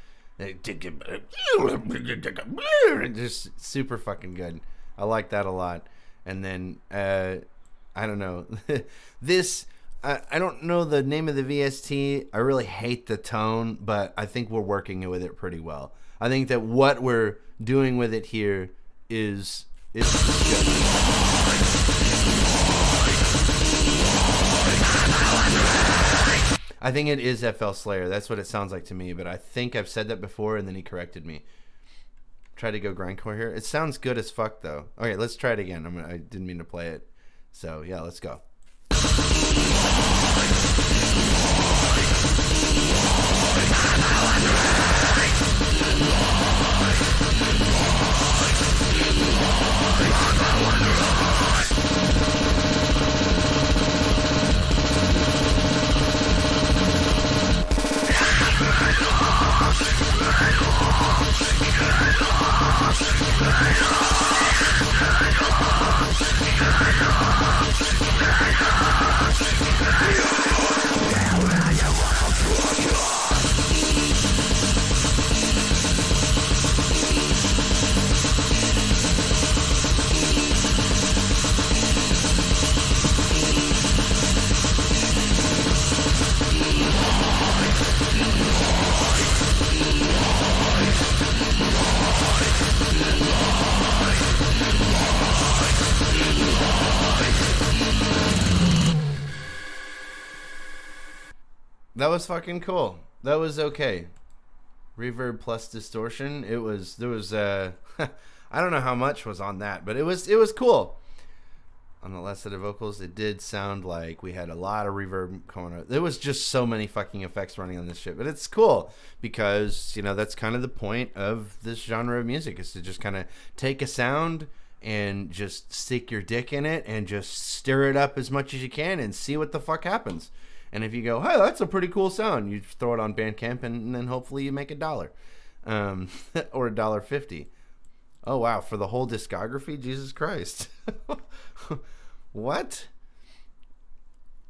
A: Just super fucking good. I like that a lot. And then, I don't know. I don't know the name of the VST. I really hate the tone, but I think we're working with it pretty well. I think that what we're doing with it here is good. I think it is FL Slayer. That's what it sounds like to me, but I think I've said that before, and then he corrected me. Try to go grindcore here. It sounds good as fuck, though. Okay, let's try it again. I didn't mean to play it. So, yeah, let's go. That was fucking cool. That was okay. Reverb plus distortion. There was I don't know how much was on that, but it was cool. On the last set of vocals, it did sound like we had a lot of reverb coming out. There was just so many fucking effects running on this shit, but it's cool because, that's kind of the point of this genre of music, is to just kind of take a sound and just stick your dick in it and just stir it up as much as you can and see what the fuck happens. And if you go, hey, that's a pretty cool sound, you throw it on Bandcamp and then hopefully you make $1. Or $1.50. Oh, wow. For the whole discography? Jesus Christ. What?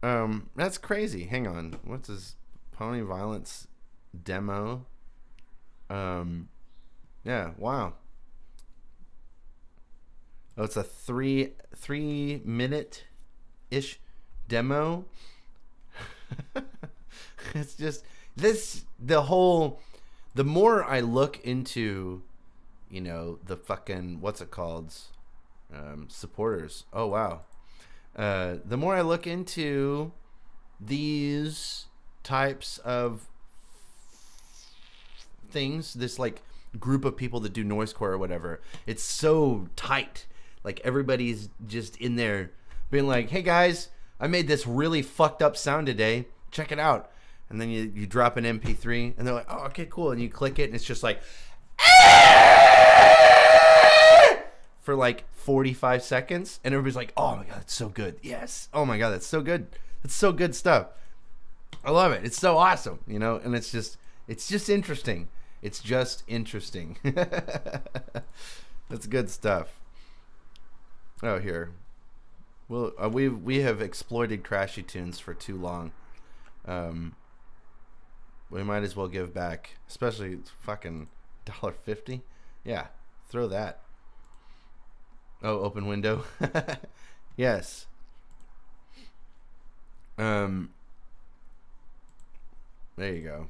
A: That's crazy. Hang on. What's this Pony Violence demo? Yeah, wow. Oh, it's a three minute-ish demo. It's just the whole the more I look into, the fucking, what's it called? Supporters. Oh, wow. The more I look into these types of things, this like group of people that do noisecore or whatever, it's so tight. Like everybody's just in there being like, hey guys, I made this really fucked up sound today. Check it out. And then you drop an MP3 and they're like, oh, okay, cool. And you click it and it's just like for like 45 seconds. And everybody's like, oh my God, that's so good. Yes. Oh my God, that's so good. That's so good stuff. I love it. It's so awesome, and it's just interesting. It's just interesting. That's good stuff. Oh, here. Well, we have exploited Crashie tunes for too long. We might as well give back, especially fucking $1.50. Yeah, throw that. Oh, open window. Yes. There you go.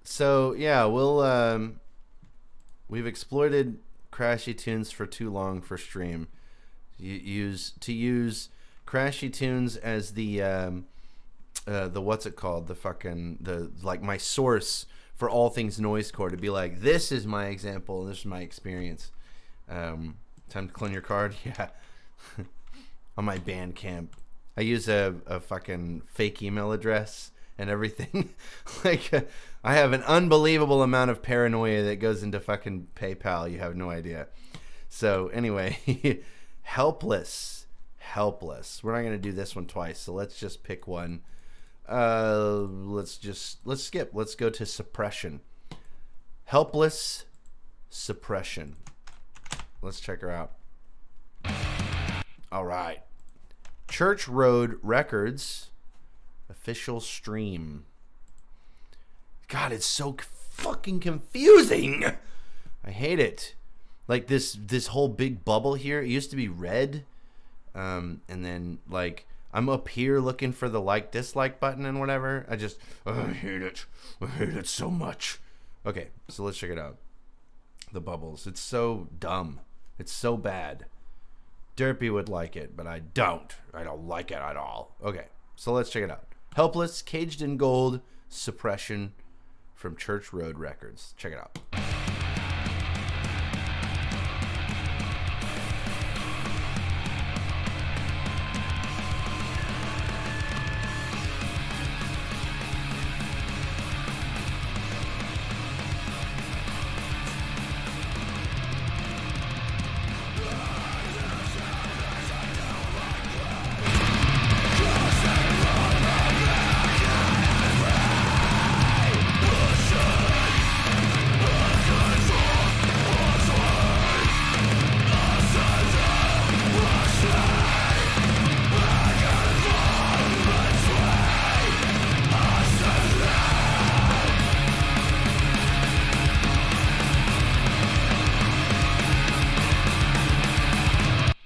A: So yeah, we've exploited Crashie tunes for too long for stream. Use Crashie tunes as the what's it called? The my source for all things noisecore, to be like, this is my example, this is my experience. Time to clone your card, yeah. On my Bandcamp, I use a fucking fake email address and everything. Like, I have an unbelievable amount of paranoia that goes into fucking PayPal. You have no idea. So anyway, Helpless. We're not gonna do this one twice, so let's just pick one. Let's skip. Let's go to Suppression. Helpless, Suppression. Let's check her out. All right. Church Road Records official stream. God, it's so fucking confusing. I hate it. Like this whole big bubble here, it used to be red. And then like I'm up here looking for the like dislike button and whatever. I hate it. I hate it so much. Okay, so let's check it out. The bubbles. It's so dumb. It's so bad. Derpy would like it, but I don't. I don't like it at all. Okay, so let's check it out. Helpless, Caged in Gold, Suppression from Church Road Records. Check it out.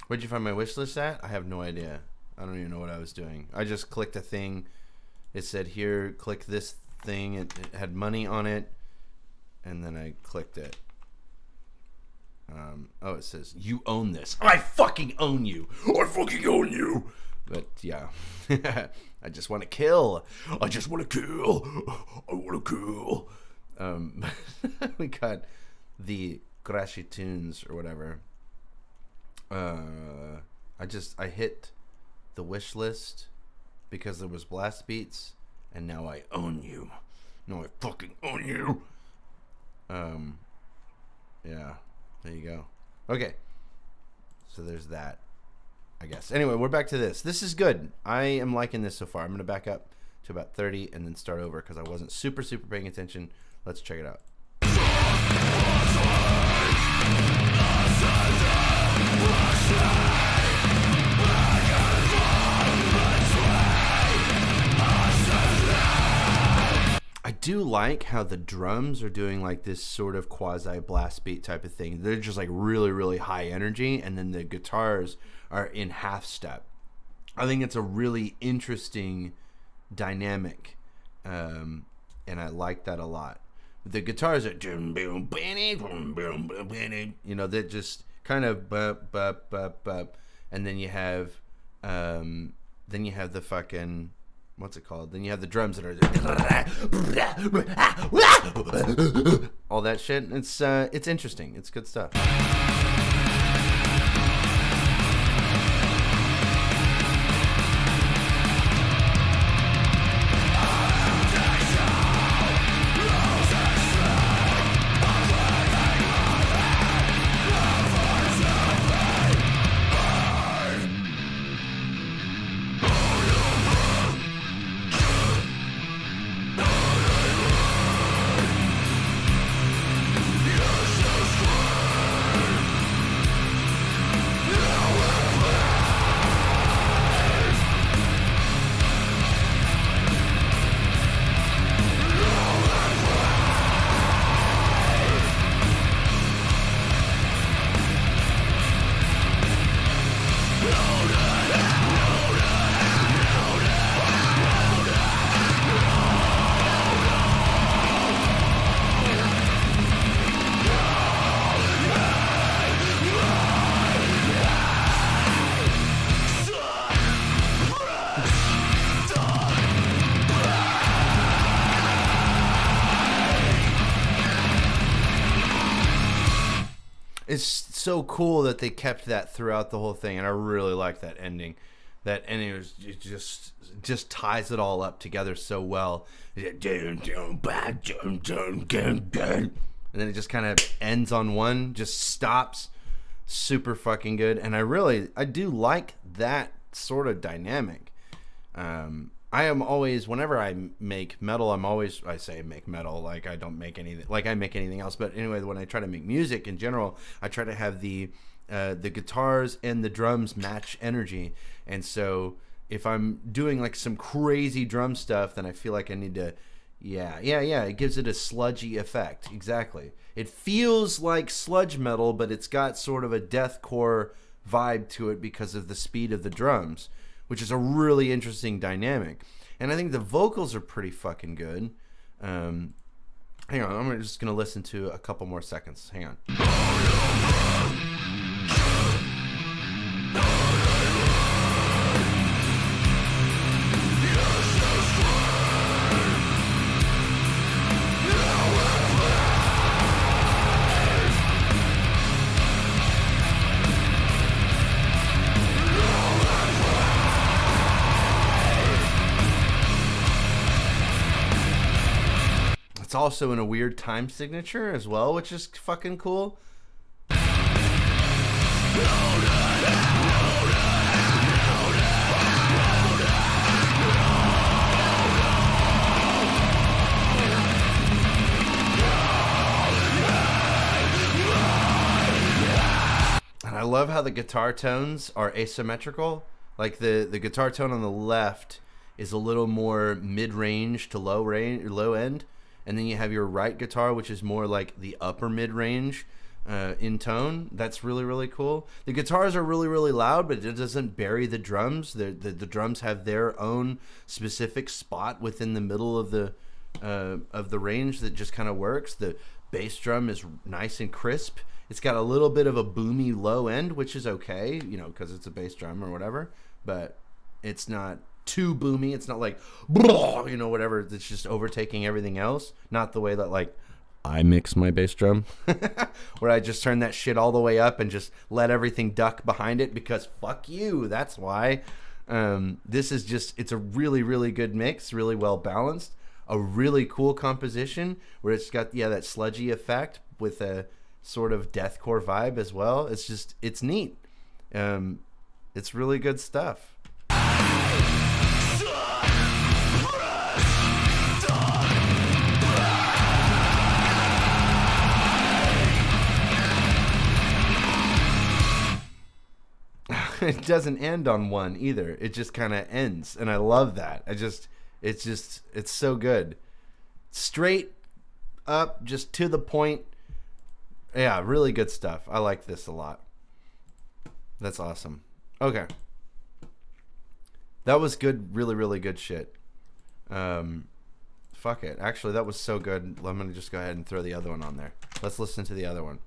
A: Where'd you find my wish list at? I have no idea. I don't even know what I was doing. I just clicked a thing. It said here, click this thing. It had money on it. And then I clicked it. Oh, it says, you own this. I fucking own you. I fucking own you. But yeah. I just want to kill. I just want to kill. I want to kill. We got the Crashie tunes or whatever. I hit the wish list because there was blast beats, and now I own you. No, I fucking own you. Yeah, there you go. Okay, so there's that, I guess. Anyway, we're back to this. This is good. I am liking this so far. I'm gonna back up to about 30 and then start over because I wasn't super paying attention. Let's check it out. I do like how the drums are doing like this sort of quasi blast beat type of thing. They're just like really high energy, and then the guitars are in half step. I think it's a really interesting dynamic. and I like that a lot. The guitars are, you know, that just kind of bup, bup, bup, bup, and then you have the fucking, what's it called? Then you have the drums that are all that shit. It's interesting. It's good stuff. It's so cool that they kept that throughout the whole thing, and I really like that ending. That ending was just ties it all up together so well. And then it just kind of ends on one, just stops. Super fucking good, and I do like that sort of dynamic. I am always, whenever I make metal, I say make metal, like I don't make anything, like I make anything else. But anyway, when I try to make music in general, I try to have the guitars and the drums match energy. And so if I'm doing like some crazy drum stuff, then I feel like I need to, it gives it a sludgy effect. Exactly. It feels like sludge metal, but it's got sort of a deathcore vibe to it because of the speed of the drums, which is a really interesting dynamic. And I think the vocals are pretty fucking good. Hang on, I'm just going to listen to a couple more seconds. Hang on. It's also in a weird time signature as well, which is fucking cool. And I love how the guitar tones are asymmetrical. Like the guitar tone on the left is a little more mid-range to low end. And then you have your right guitar, which is more like the upper mid-range in tone. That's really, really cool. The guitars are really, really loud, but it doesn't bury the drums. The drums have their own specific spot within the middle of the range that just kind of works. The bass drum is nice and crisp. It's got a little bit of a boomy low end, which is okay, you know, because it's a bass drum or whatever. But it's not too boomy. It's not like, you know, whatever. It's just overtaking everything else. Not the way that like I mix my bass drum, where I just turn that shit all the way up and just let everything duck behind it because fuck you. That's why. This is just, it's a really, really good mix, really well balanced, a really cool composition where it's got that sludgy effect with a sort of deathcore vibe as well. It's just, it's neat. It's really good stuff. It doesn't end on one either. It just kind of ends, and I love that. It's so good. Straight up, just to the point. Yeah, really good stuff. I like this a lot. That's awesome. Okay. That was good, really, really good shit. Fuck it. Actually, that was so good. I'm gonna just go ahead and throw the other one on there. Let's listen to the other one.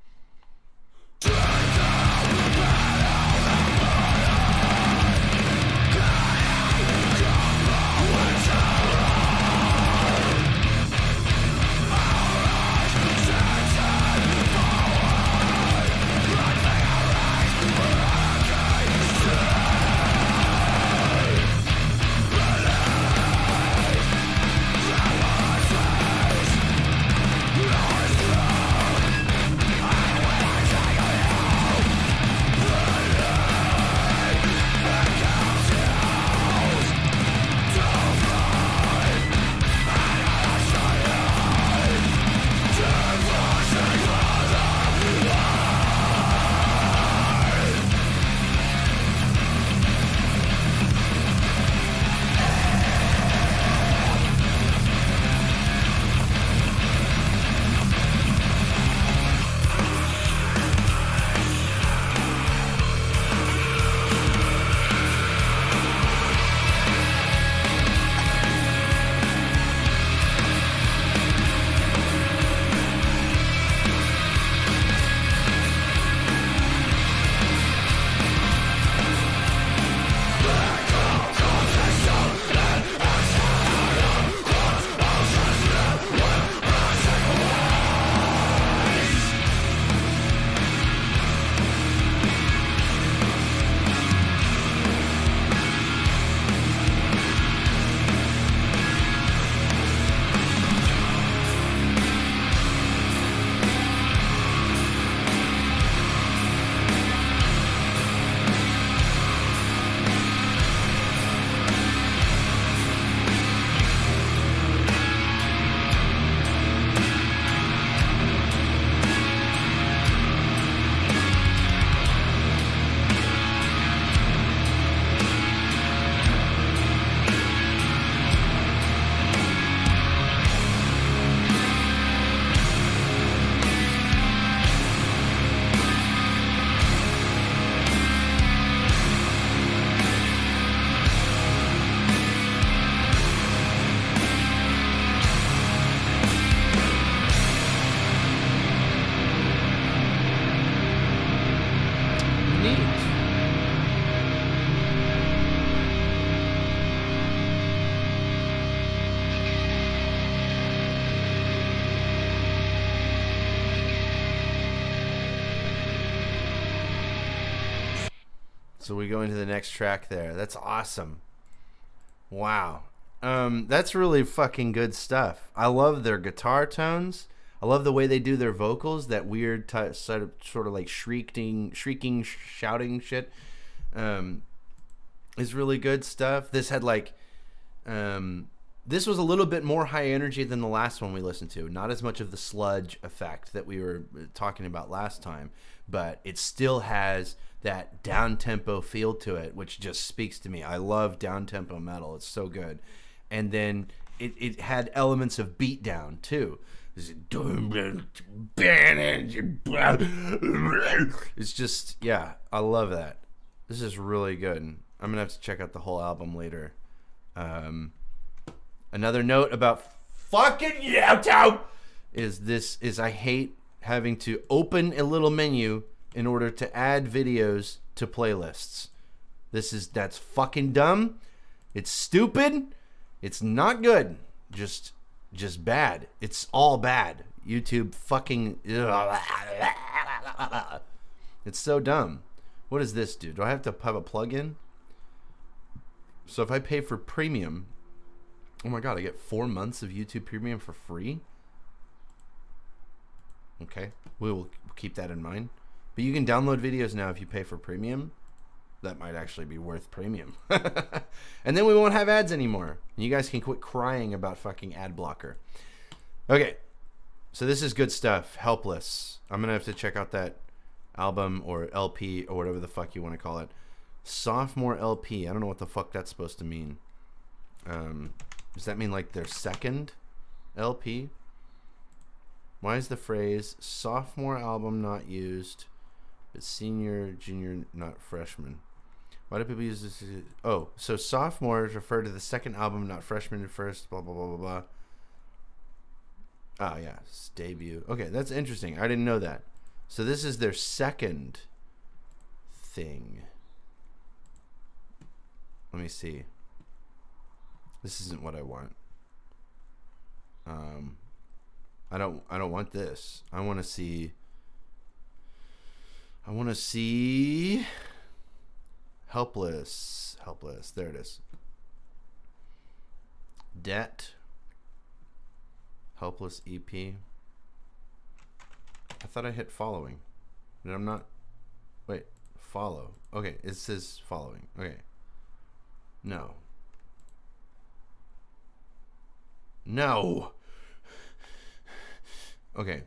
A: So we go into the next track there. That's awesome. Wow. That's really fucking good stuff. I love their guitar tones. I love the way they do their vocals. That weird sort of like shrieking, shouting shit. Is really good stuff. This had like, this was a little bit more high energy than the last one we listened to. Not as much of the sludge effect that we were talking about last time, but it still has that down-tempo feel to it, which just speaks to me. I love down-tempo metal. It's so good. And then it had elements of beatdown, too. It's just, yeah, I love that. This is really good. I'm going to have to check out the whole album later. Another note about fucking YouTube is I hate having to open a little menu in order to add videos to playlists. That's fucking dumb. It's stupid. It's not good. Just bad. It's all bad. YouTube fucking it's so dumb. What does this do? Do I have to have a plug-in? So if I pay for premium, oh my god, I get 4 months of YouTube Premium for free? Okay, we will keep that in mind. But you can download videos now if you pay for premium. That might actually be worth premium. And then we won't have ads anymore. You guys can quit crying about fucking ad blocker. Okay, so this is good stuff. Helpless. I'm going to have to check out that album or LP or whatever the fuck you want to call it. Sophomore LP. I don't know what the fuck that's supposed to mean. Does that mean like their second LP? Why is the phrase sophomore album not used, but senior, junior, not freshman? Why do people use this? Oh, so sophomores refer to the second album, not freshman at first, blah, blah, blah, blah, blah. Oh, yeah. Debut. Okay, that's interesting. I didn't know that. So this is their second thing. Let me see. This isn't what I want. I don't want this. I want to see Helpless. There it is. Debt. Helpless EP. I thought I hit following. And I'm not. Wait, follow. Okay, it says following. Okay. No. Okay.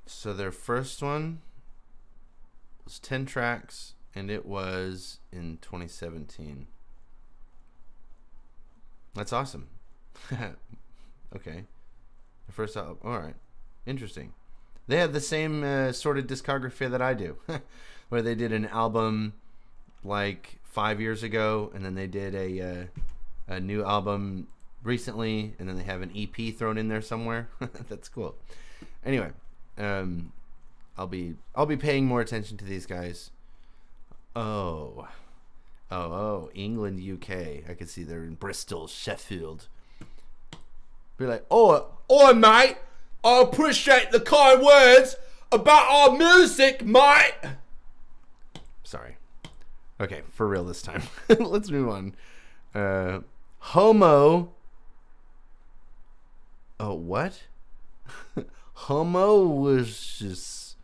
A: So their first one was 10 tracks, and it was in 2017. That's awesome. Okay. The first album. All right. Interesting. They have the same sort of discography that I do, where they did an album like 5 years ago, and then they did a new album recently, and then they have an EP thrown in there somewhere. That's cool. Anyway, I'll be paying more attention to these guys. Oh, England, UK. I can see they're in Bristol, Sheffield. Be like, oh, mate, I appreciate the kind words about our music, mate. Sorry. Okay, for real this time. Let's move on. Homo. Oh, what? Homoiousios.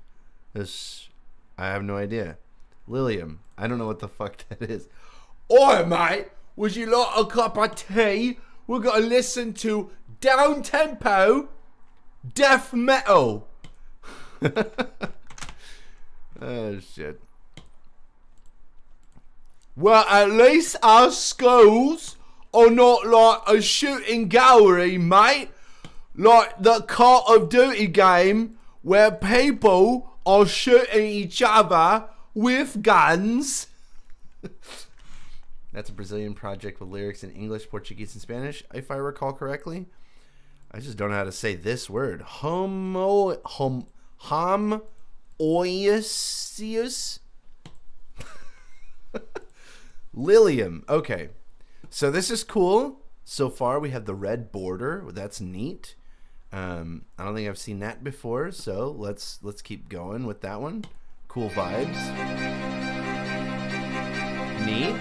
A: I have no idea. Lilium. I don't know what the fuck that is. Oi, mate, would you like a cup of tea? We're going to listen to down-tempo death metal. Oh, shit. Well, at least our schools are not like a shooting gallery, mate. Like the Call of Duty game where people are shooting each other with guns. That's a Brazilian project with lyrics in English, Portuguese, and Spanish, if I recall correctly. I just don't know how to say this word. Homoiousios. Lilium. Okay. So this is cool. So far we have the red border. That's neat. I don't think I've seen that before, so let's keep going with that one. Cool vibes. Neat.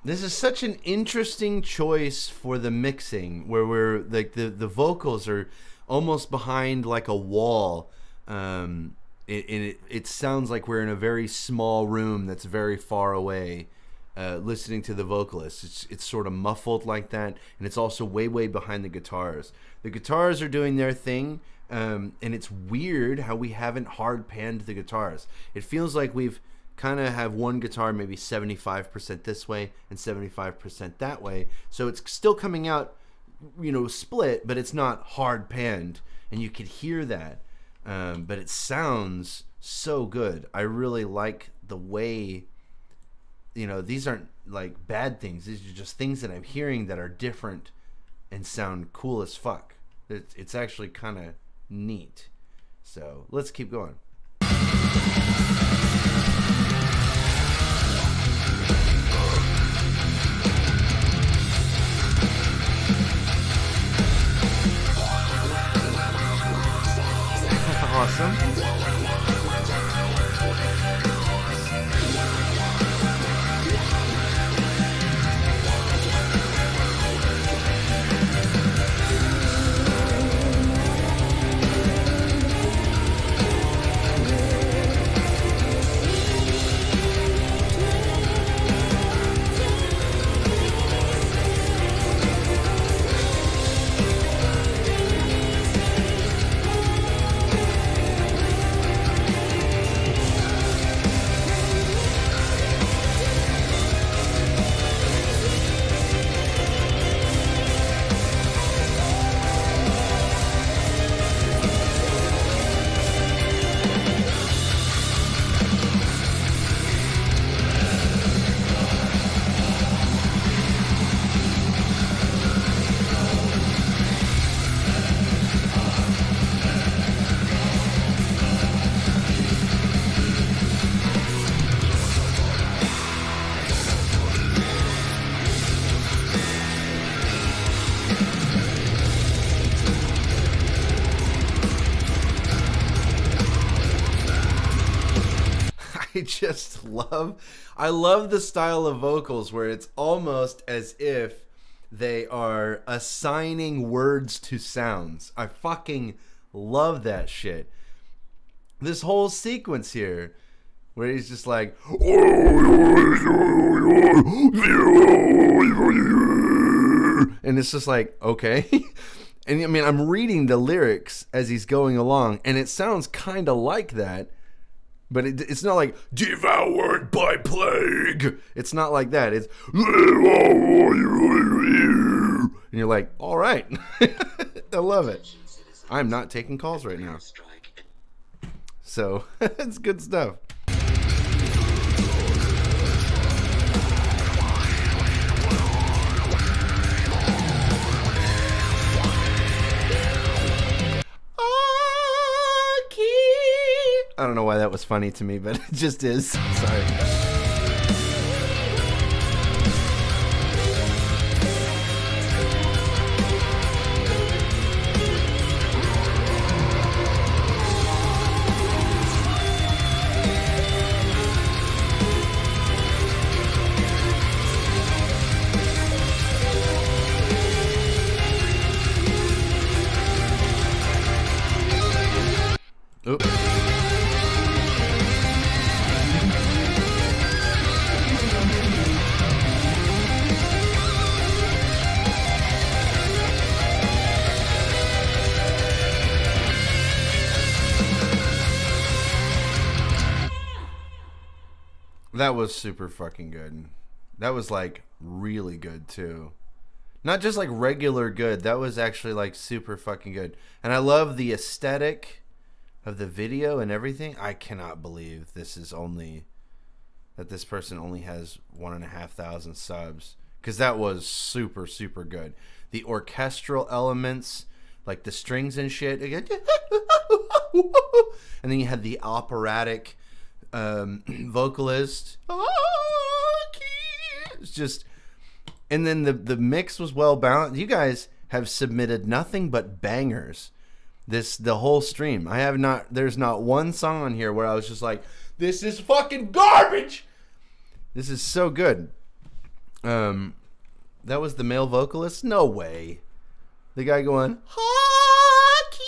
A: This is such an interesting choice for the mixing, where we're like the vocals are almost behind like a wall. It sounds like we're in a very small room that's very far away, listening to the vocalist. It's sort of muffled like that, and it's also way behind the guitars. The guitars are doing their thing, and it's weird how we haven't hard panned the guitars. It feels like we've kind of have one guitar maybe 75% this way and 75% that way, so it's still coming out, split, but it's not hard panned, and you could hear that. But it sounds so good. I really like the way, these aren't like bad things. These are just things that I'm hearing that are different and sound cool as fuck. It's actually kind of neat. So let's keep going. Awesome. I love the style of vocals where it's almost as if they are assigning words to sounds. I fucking love that shit. This whole sequence here where he's just like, and it's just like, okay. And I mean, I'm reading the lyrics as he's going along, and it sounds kind of like that, but it's not like devoured by plague. It's not like that. It's and you're like, all right. I love it. I'm not taking calls right now, so it's good stuff. I don't know why that was funny to me, but it just is. Sorry. Oops. That was super fucking good. That was like really good too. Not just like regular good. That was actually like super fucking good. And I love the aesthetic of the video and everything. I cannot believe this person only has 1,500 subs. Because that was super, super good. The orchestral elements, like the strings and shit. And then you had the operatic vocalist. It's just, and then the mix was well balanced. You guys have submitted nothing but bangers the whole stream. There's not one song on here where I was just like, this is fucking garbage. This is so good. That was the male vocalist? No way. The guy going, hockey.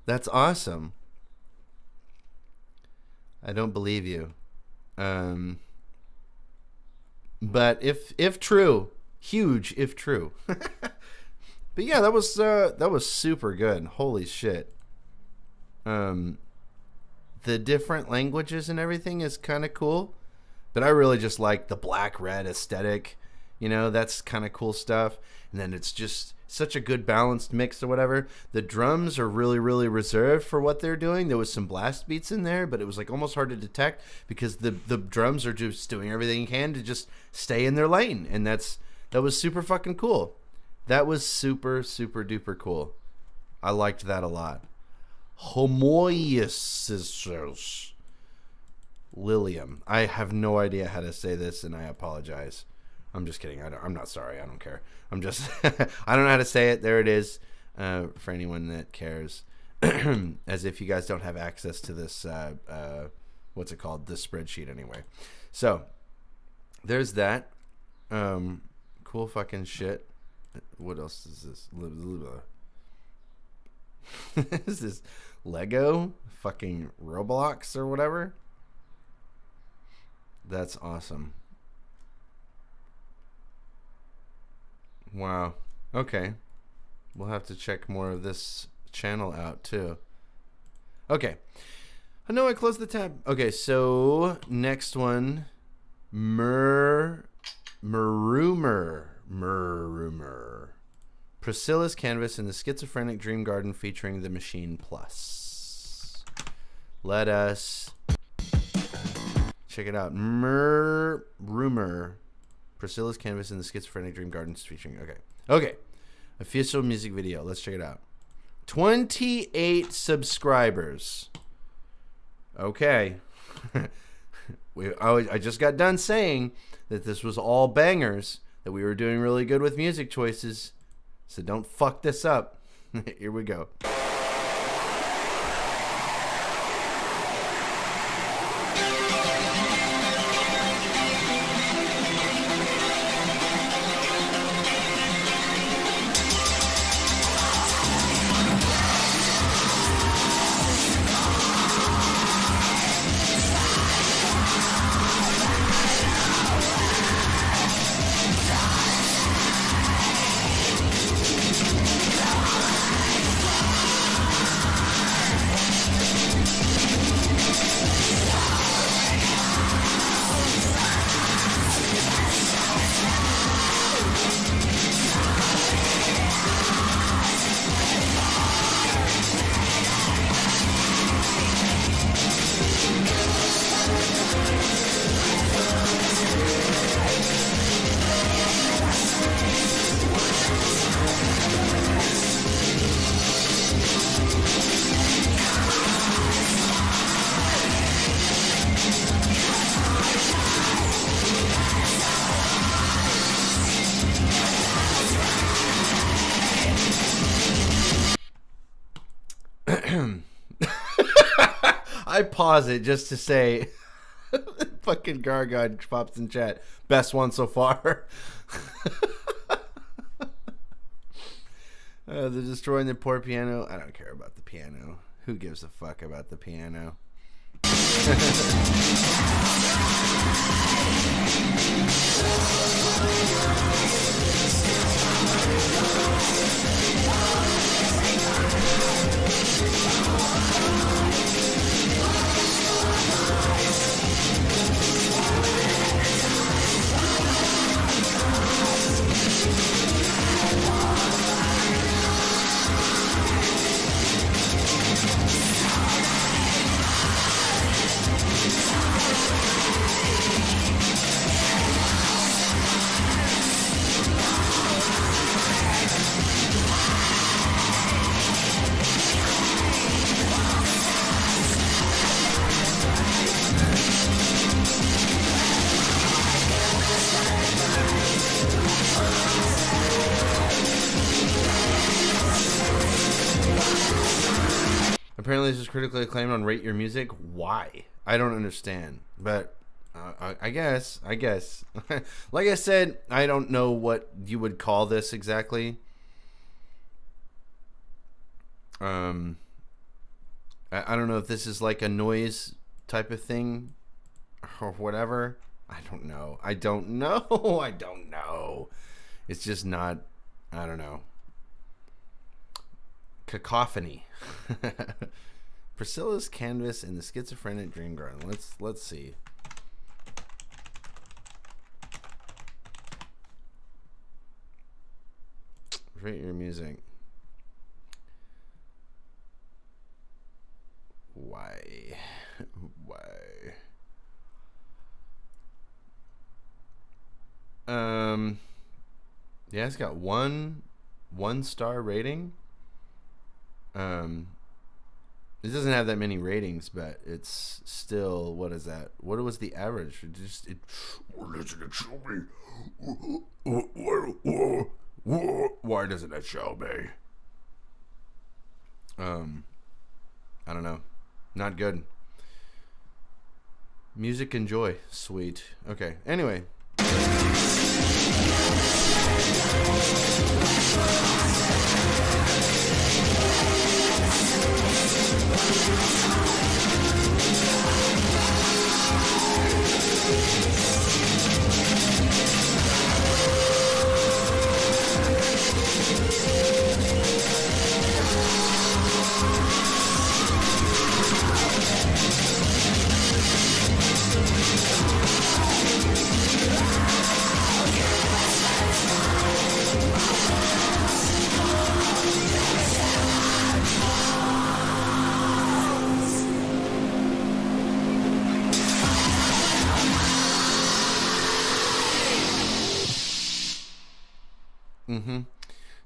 A: That's awesome. I don't believe you. But if true, huge if true. But yeah, that was super good. Holy shit. The different languages and everything is kind of cool, but I really just like the black red aesthetic. You know, that's kind of cool stuff. And then it's just such a good balanced mix or whatever. The drums are really, really reserved for what they're doing. There was some blast beats in there, but it was like almost hard to detect because the drums are just doing everything you can to just stay in their lane. And that was super fucking cool. That was super, super duper cool. I liked that a lot. Homoiousios. Lilium. I have no idea how to say this, and I apologize. I'm just kidding. I'm not sorry. I don't care. I'm just, I don't know how to say it. There it is. For anyone that cares. As if you guys don't have access to this, what's it called? This spreadsheet anyway. So, there's that. Cool fucking shit. What else is this? Is this Lego? Fucking Roblox or whatever? That's awesome. Wow. Okay. We'll have to check more of this channel out too. Okay. I know I closed the tab. Okay, so next one. Murrumur. Priscilla's canvas in the Schizophrenic Dreamgarden featuring the Machine Plus. Let us check it out. Murrumur. Priscilla's canvas in the Schizophrenic Dreamgarden featuring. Okay. Official music video. Let's check it out. 28 subscribers. Okay. I just got done saying that this was all bangers, that we were doing really good with music choices. So don't fuck this up. Here we go. I pause it just to say, fucking Gargod pops in chat. Best one so far. They're destroying the poor piano. I don't care about the piano. Who gives a fuck about the piano? Apparently this is critically acclaimed on Rate Your Music. Why? I don't understand. But I guess. Like I said, I don't know what you would call this exactly. I don't know if this is like a noise type of thing or whatever. I don't know. I don't know. It's just not, I don't know. Cacophony. Priscilla's canvas in the Schizophrenic Dreamgarden. Let's see. Rate Your Music. Why? Yeah, it's got one star rating. It doesn't have that many ratings, but it's still, what is that? What was the average? Listen to show me. Why doesn't it show me? I don't know. Not good. Music and joy. Sweet. Okay. Anyway.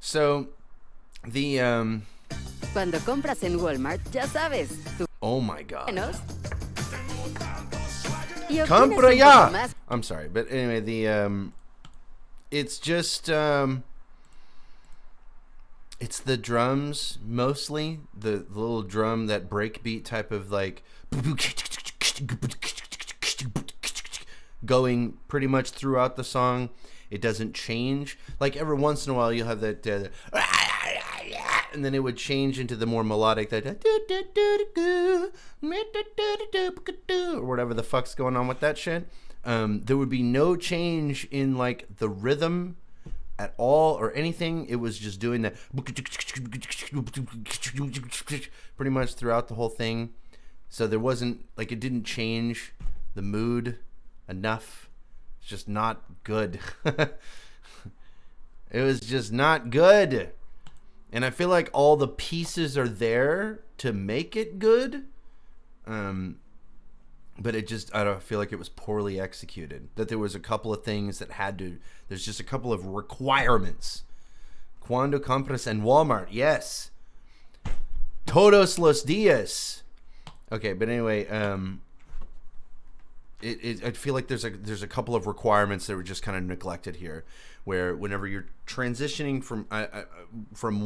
A: So, the,
C: Cuando compras en Walmart, ya sabes.
A: Oh my god.
C: Compra ya!
A: I'm sorry, but anyway, the, it's just, it's the drums, mostly. The little drum, that breakbeat type of, like, going pretty much throughout the song. It doesn't change. Like every once in a while, you'll have that, and then it would change into the more melodic, that, or whatever the fuck's going on with that shit. There would be no change in like the rhythm at all or anything. It was just doing that pretty much throughout the whole thing. So there wasn't, like, it didn't change the mood enough. It's just not good. It was just not good. And I feel like all the pieces are there to make it good. But it just, I don't feel like it was poorly executed. That there was a couple of things that had to, there's just a couple of requirements. Cuando compras en Walmart, yes. Todos los días. Okay, but anyway, I feel like there's a couple of requirements that were just kind of neglected here, where whenever you're transitioning from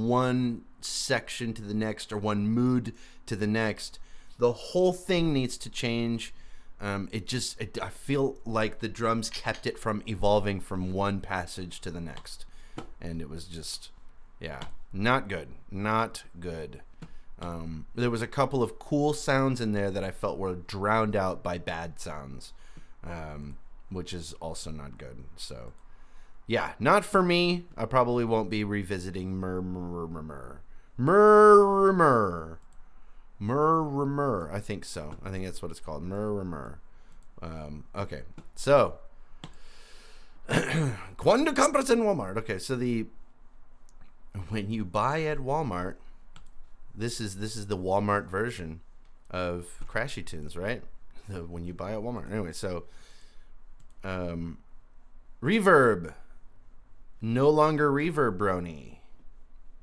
A: one section to the next or one mood to the next, The whole thing needs to change. I feel like the drums kept it from evolving from one passage to the next. And it was just, yeah, not good. Not good. There was a couple of cool sounds in there that I felt were drowned out by bad sounds, which is also not good. So, yeah, not for me. I probably won't be revisiting Murrumur. I think so. I think that's what it's called. Murrumur. Okay, so Quando compras in Walmart. Okay, so when you buy at Walmart, this is the Walmart version of Crashie tunes, right? When you buy at Walmart. Anyway, so Reverb. No longer Reverb brony.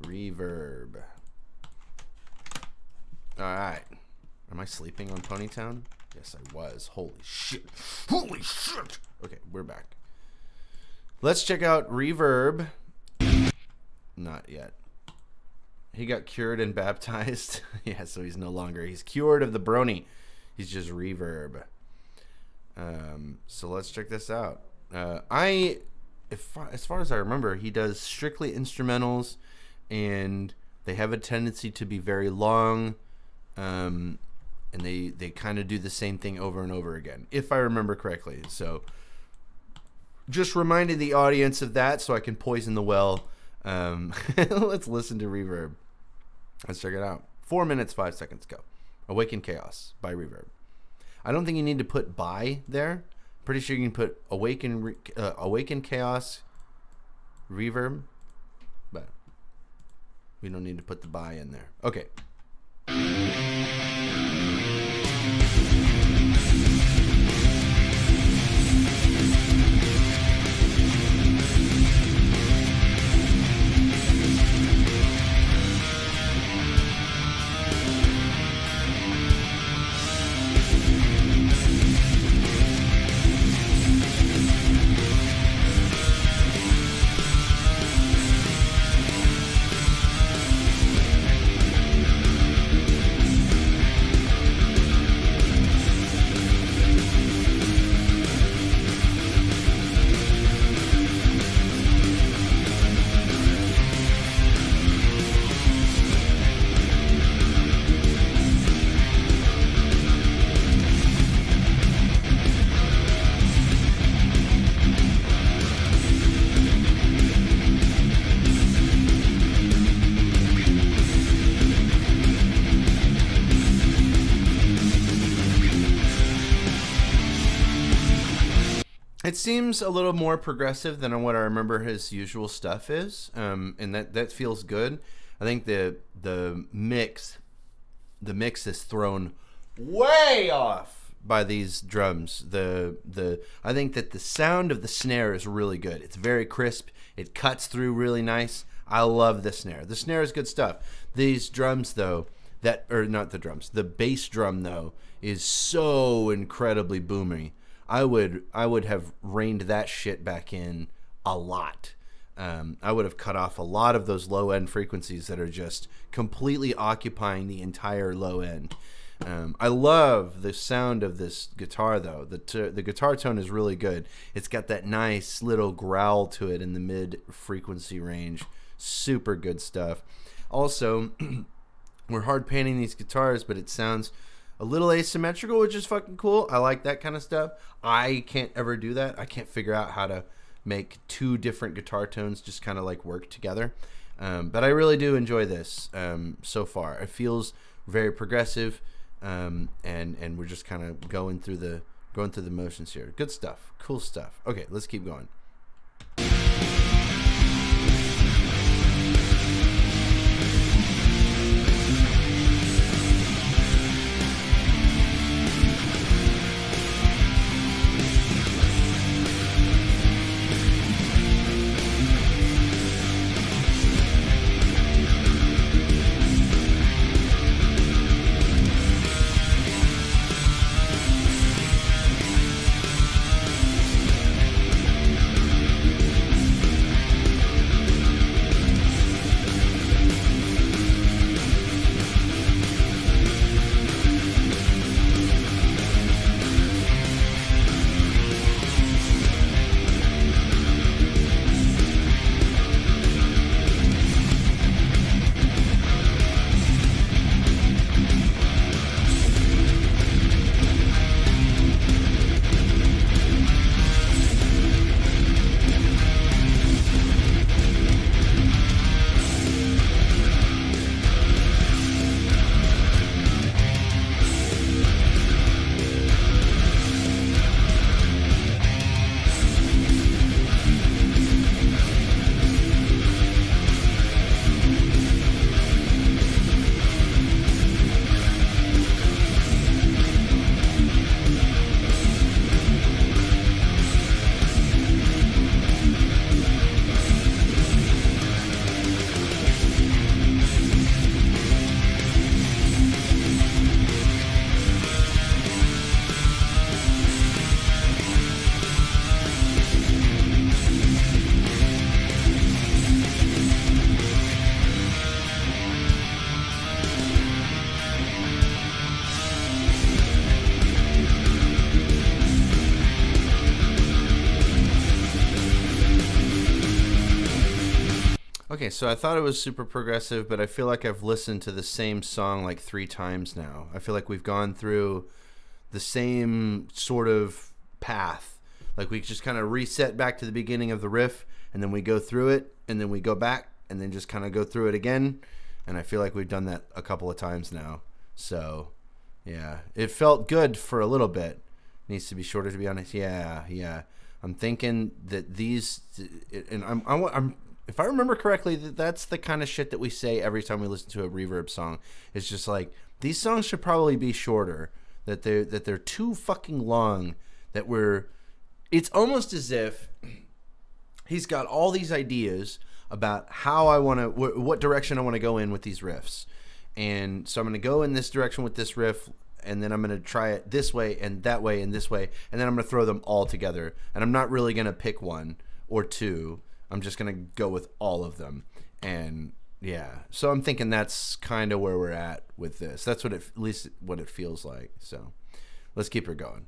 A: Reverb. Alright. Am I sleeping on Ponytown? Yes, I was. Holy shit. Holy shit. Okay, we're back. Let's check out Reverb. Not yet. He got cured and baptized. Yeah, so he's no longer. He's cured of the brony. He's just Reverb. So let's check this out. As far as I remember, he does strictly instrumentals, and they have a tendency to be very long. And they kind of do the same thing over and over again, if I remember correctly. So just reminding the audience of that so I can poison the well. Let's listen to Reverb. Let's check it out. 4 minutes, 5 seconds, go. Awaken Chaos by Reverb. I don't think you need to put by there. Pretty sure you can put Awaken Chaos Reverb, but we don't need to put the by in there. Okay. It seems a little more progressive than what I remember his usual stuff is, and that feels good. I think the mix is thrown way off by these drums. I think that the sound of the snare is really good. It's very crisp. It cuts through really nice. I love the snare. The snare is good stuff. These drums though, the bass drum though is so incredibly boomy. I would have reined that shit back in a lot. I would have cut off a lot of those low end frequencies that are just completely occupying the entire low end. I love the sound of this guitar though. The guitar tone is really good. It's got that nice little growl to it in the mid frequency range. Super good stuff. Also, we're hard painting these guitars, but it sounds a little asymmetrical, which is fucking cool. I like that kind of stuff. I can't ever do that. I can't figure out how to make two different guitar tones just kind of like work together. But I really do enjoy this so far. It feels very progressive, and we're just kind of going through the motions here. Good stuff. Cool stuff. Okay, let's keep going. Okay, so I thought it was super progressive, but I feel like I've listened to the same song like 3 times now. I feel like we've gone through the same sort of path. Like we just kind of reset back to the beginning of the riff, and then we go through it, and then we go back, and then just kind of go through it again. And I feel like we've done that a couple of times now. So, yeah. It felt good for a little bit. Needs to be shorter, to be honest. Yeah. I'm thinking that these... And I'm if I remember correctly, that's the kind of shit that we say every time we listen to a Reverb song. It's just like, these songs should probably be shorter. That they're too fucking long. That we're... It's almost as if he's got all these ideas about how I want to... What direction I want to go in with these riffs. And so I'm going to go in this direction with this riff, and then I'm going to try it this way and that way and this way, and then I'm going to throw them all together. And I'm not really going to pick one or two. I'm just going to go with all of them. And yeah, so I'm thinking that's kind of where we're at with this. That's what at least what it feels like. So let's keep her going.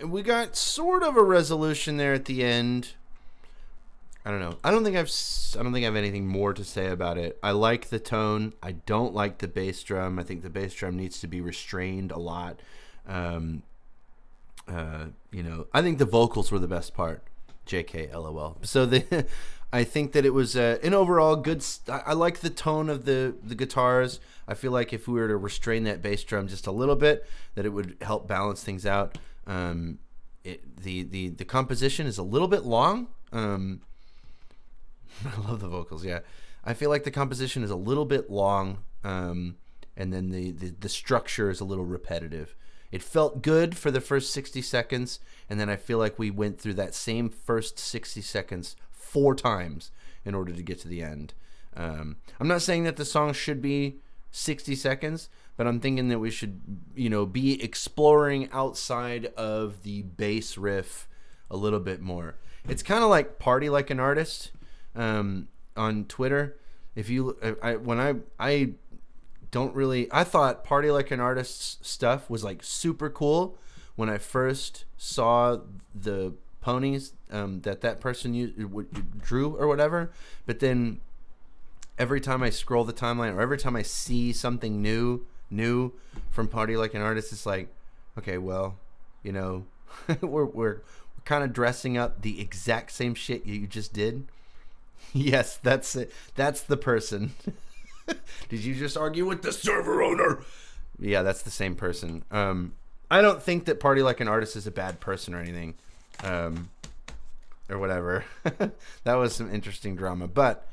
A: We got sort of a resolution there at the end. I don't know. I don't think I have anything more to say about it. I like the tone. I don't like the bass drum. I think the bass drum needs to be restrained a lot. I think the vocals were the best part. JK, LOL. So I think that it was an overall good. I like the tone of the guitars. I feel like if we were to restrain that bass drum just a little bit, that it would help balance things out. The composition is a little bit long. I love the vocals. Yeah, I feel like the composition is a little bit long, and then the structure is a little repetitive. It felt good for the first 60 seconds, and then I feel like we went through that same first 60 seconds 4 times in order to get to the end. I'm not saying that the song should be 60 seconds, but I'm thinking that we should, be exploring outside of the bass riff a little bit more. It's kind of like Party Like an Artist on Twitter. I thought Party Like an Artist's stuff was like super cool when I first saw the ponies that person drew or whatever. But then every time I scroll the timeline or every time I see something new from Party Like an Artist, it's like, okay, well, we're kind of dressing up the exact same shit you just did. Yes, that's it. That's the person. Did you just argue with the server owner? Yeah, that's the same person. I don't think that Party Like an Artist is a bad person or anything, or whatever. That was some interesting drama. But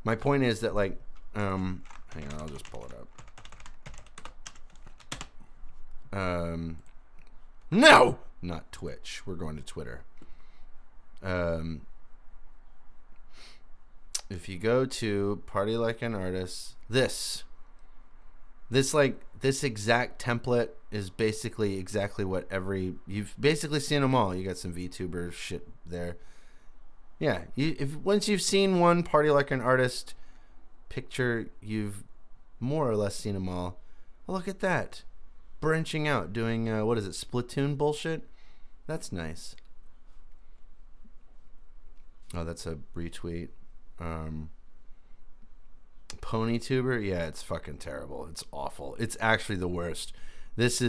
A: my point is that, like, hang on, I'll just pull it up. No, not Twitch. We're going to Twitter. If you go to Party Like an Artist, this exact template is basically exactly what you've basically seen them all. You got some VTuber shit there. Yeah, once you've seen one Party Like an Artist picture, you've more or less seen them all. Oh, look at that. Branching out, doing, what is it, Splatoon bullshit? That's nice. Oh, that's a retweet. PonyTuber? Yeah, it's fucking terrible. It's awful. It's actually the worst. It's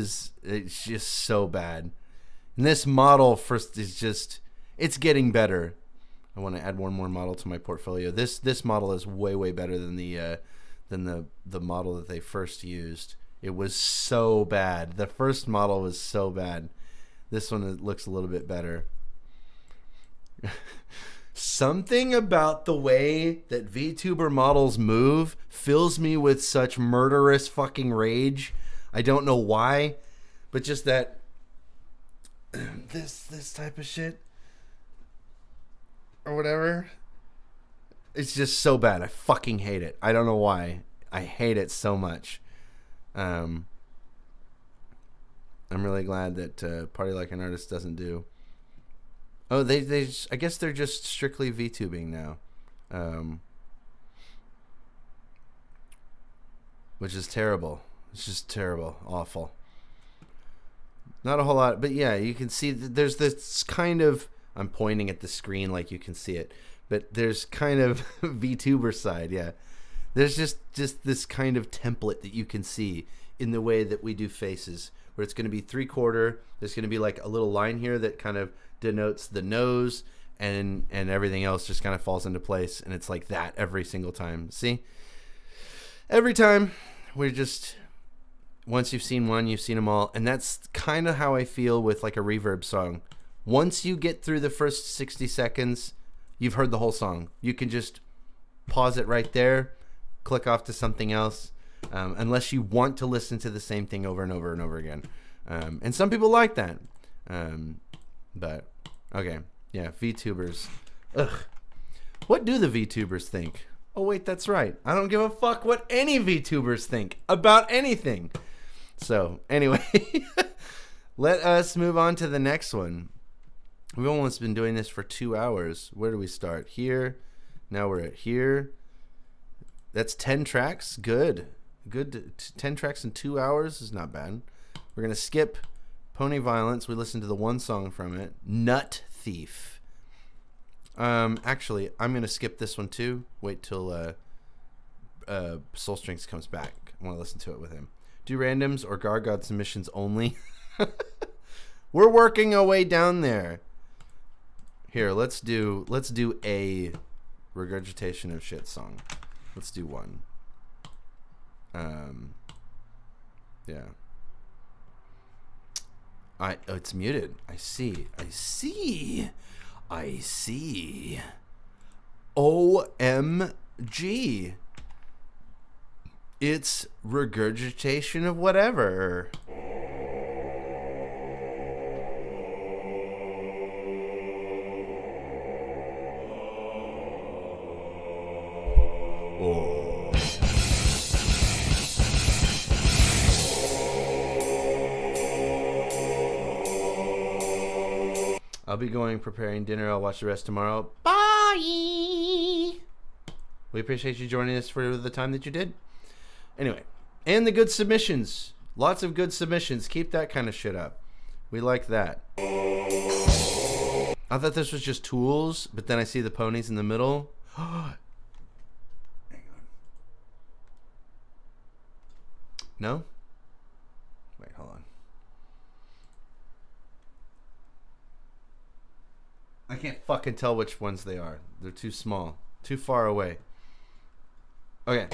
A: just so bad. And this model first is just, it's getting better. I want to add one more model to my portfolio. This model is way better than the than the model that they first used. It was so bad. The first model was so bad. This one looks a little bit better. Something about the way that VTuber models move fills me with such murderous fucking rage. I don't know why, but just that this type of shit or whatever. It's just so bad. I fucking hate it. I don't know why. I hate it so much. I'm really glad that Party Like an Artist doesn't do. Oh, they I guess they're just strictly VTubing now, which is terrible. It's just terrible, awful. Not a whole lot, but yeah, you can see there's this kind of. I'm pointing at the screen like you can see it, but there's kind of VTuber side, yeah. There's just this kind of template that you can see in the way that we do faces, where it's going to be 3/4. There's going to be like a little line here that kind of denotes the nose, and everything else just kind of falls into place, and it's like that every single time. See? Every time. We're just, once you've seen one, you've seen them all, and that's kind of how I feel with like a Reverb song. Once you get through the first 60 seconds, you've heard the whole song. You can just pause it right there, click off to something else, unless you want to listen to the same thing over and over and over again. And some people like that. But, okay. Yeah, VTubers. Ugh. What do the VTubers think? Oh, wait, that's right. I don't give a fuck what any VTubers think about anything. So, anyway, let us move on to the next one. We've almost been doing this for 2 hours. Where do we start? Here. Now we're at here. That's 10 tracks. Good. 10 tracks in 2 hours is not bad. We're going to skip Pony Violence. We listened to the one song from it. Nut Thief. Actually, I'm going to skip this one too. Wait till Soul Strings comes back. I want to listen to it with him. Do randoms or Gargod submissions only? We're working our way down there. Here, let's do a Regurgitation of Shit song. Let's do one. Yeah. Oh, it's muted. I see. OMG. It's Regurgitation of whatever. I'll be going preparing dinner. I'll watch the rest tomorrow. Bye. We appreciate you joining us for the time that you did. Anyway, and the good submissions. Lots of good submissions. Keep that kind of shit up. We like that. I thought this was just tools, but then I see the ponies in the middle. Hang on. No? Wait, hold on. I can't fucking tell which ones they are. They're too small. Too far away. Okay.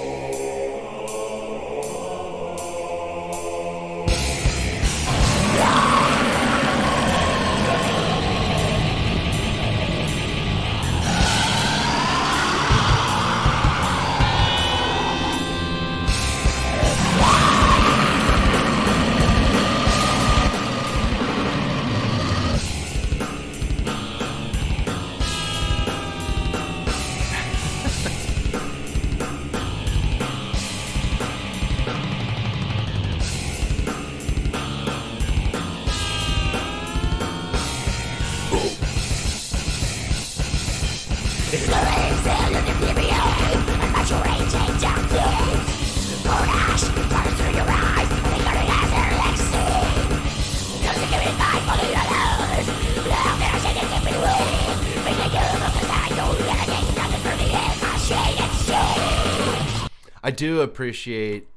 A: I do appreciate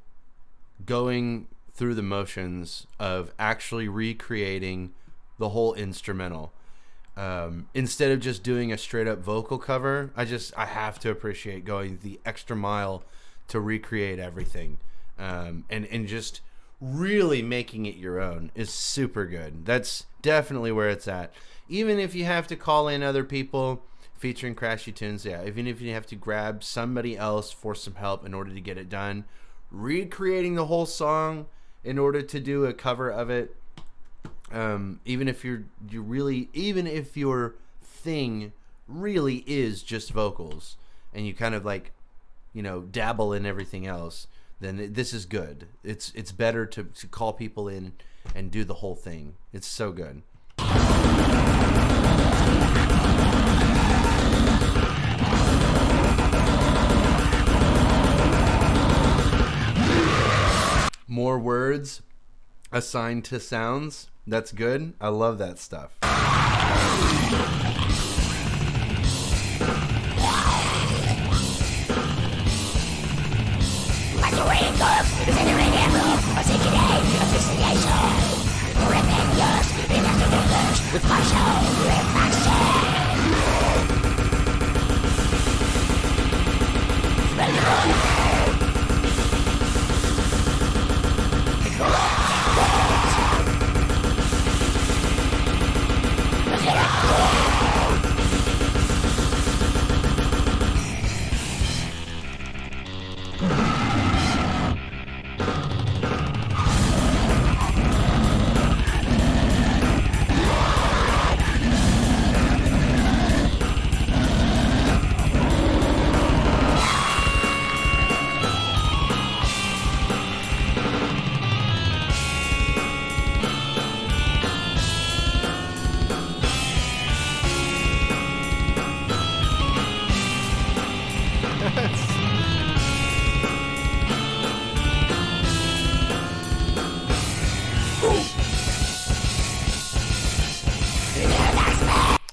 A: going through the motions of actually recreating the whole instrumental. Instead of just doing a straight up vocal cover, I have to appreciate going the extra mile to recreate everything, and just really making it your own is super good. That's definitely where it's at. Even if you have to call in other people featuring Crashie tunes, yeah, even if you have to grab somebody else for some help in order to get it done, recreating the whole song in order to do a cover of it, even if even if your thing really is just vocals and you kind of like, you know, dabble in everything else, then this is good. It's better to call people in and do the whole thing. It's so good. More words assigned to sounds. That's good. I love that stuff.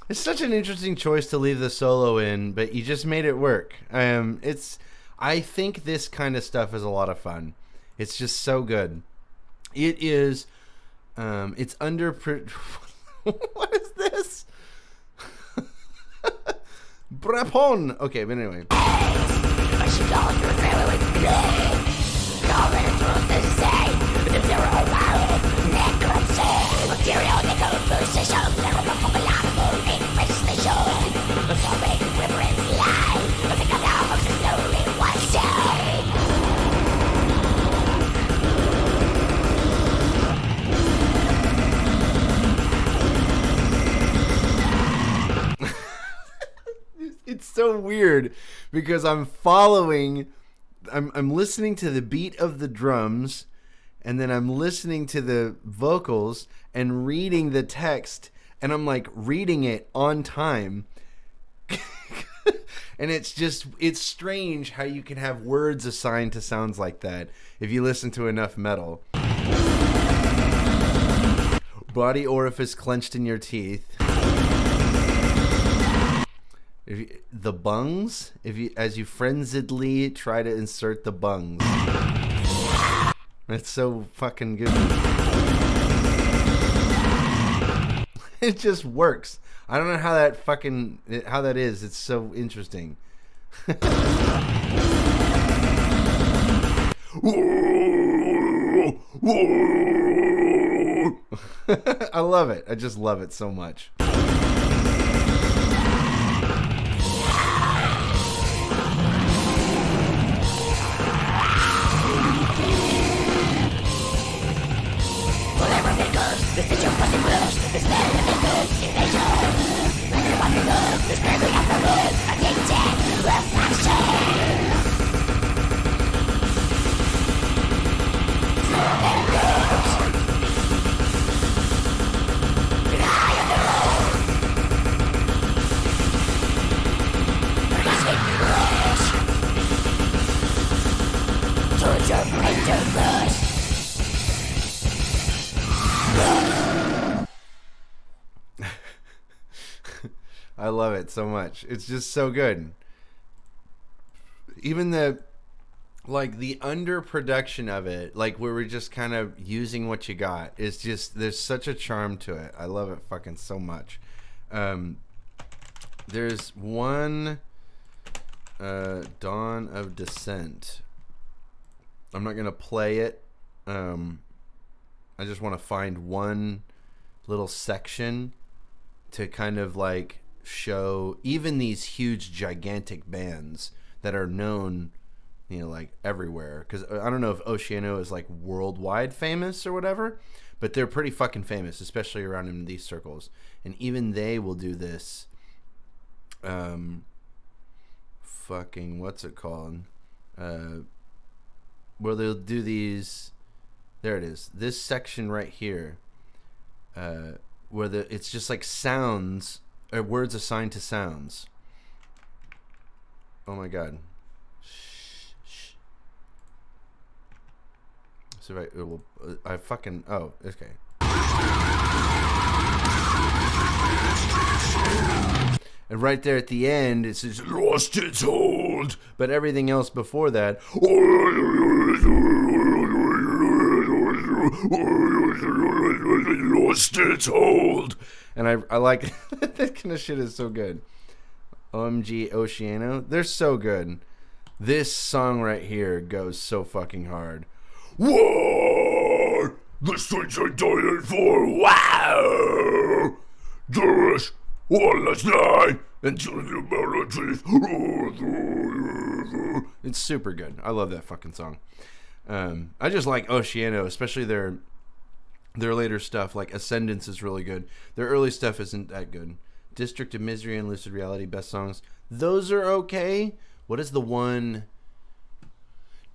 A: It's such an interesting choice to leave the solo in, but you just made it work. I think this kind of stuff is a lot of fun. It's just so good. It is. It's under. What is this? Brapon. Okay, but anyway. It's so weird because I'm listening to the beat of the drums, and then I'm listening to the vocals and reading the text, and I'm like reading it on time. And it's strange how you can have words assigned to sounds like that if you listen to enough metal. Body orifice clenched in your teeth. The bungs, as you frenziedly try to insert the bungs. That's so fucking good. It just works. I don't know how that is. It's so interesting. I love it. I just love it so much. I love it so much. It's just so good. Even the underproduction of it, like where we're just kind of using what you got, is just, there's such a charm to it. I love it fucking so much. There's one Dawn of Descent I'm not gonna play it. I just want to find one little section to kind of like show even these huge gigantic bands that are known, you know, like everywhere, because I don't know if Oceano is like worldwide famous or whatever, but they're pretty fucking famous, especially around in these circles, and even they will do this fucking what's it called, where they'll do these, there it is, this section right here, where it's just like sounds or words assigned to sounds. Oh my god. So I fucking, oh, okay. And right there at the end, it says, lost its hold. But everything else before that, lost its hold. And I like, that kind of shit is so good. OMG Oceano. They're so good. This song right here goes so fucking hard. Whoa! The streets are dying for wow! Just one last night until the melodies. It's super good. I love that fucking song. I just like Oceano, especially their later stuff. Like Ascendance is really good. Their early stuff isn't that good. District of Misery and Lucid Reality, best songs. Those are okay. What is the one?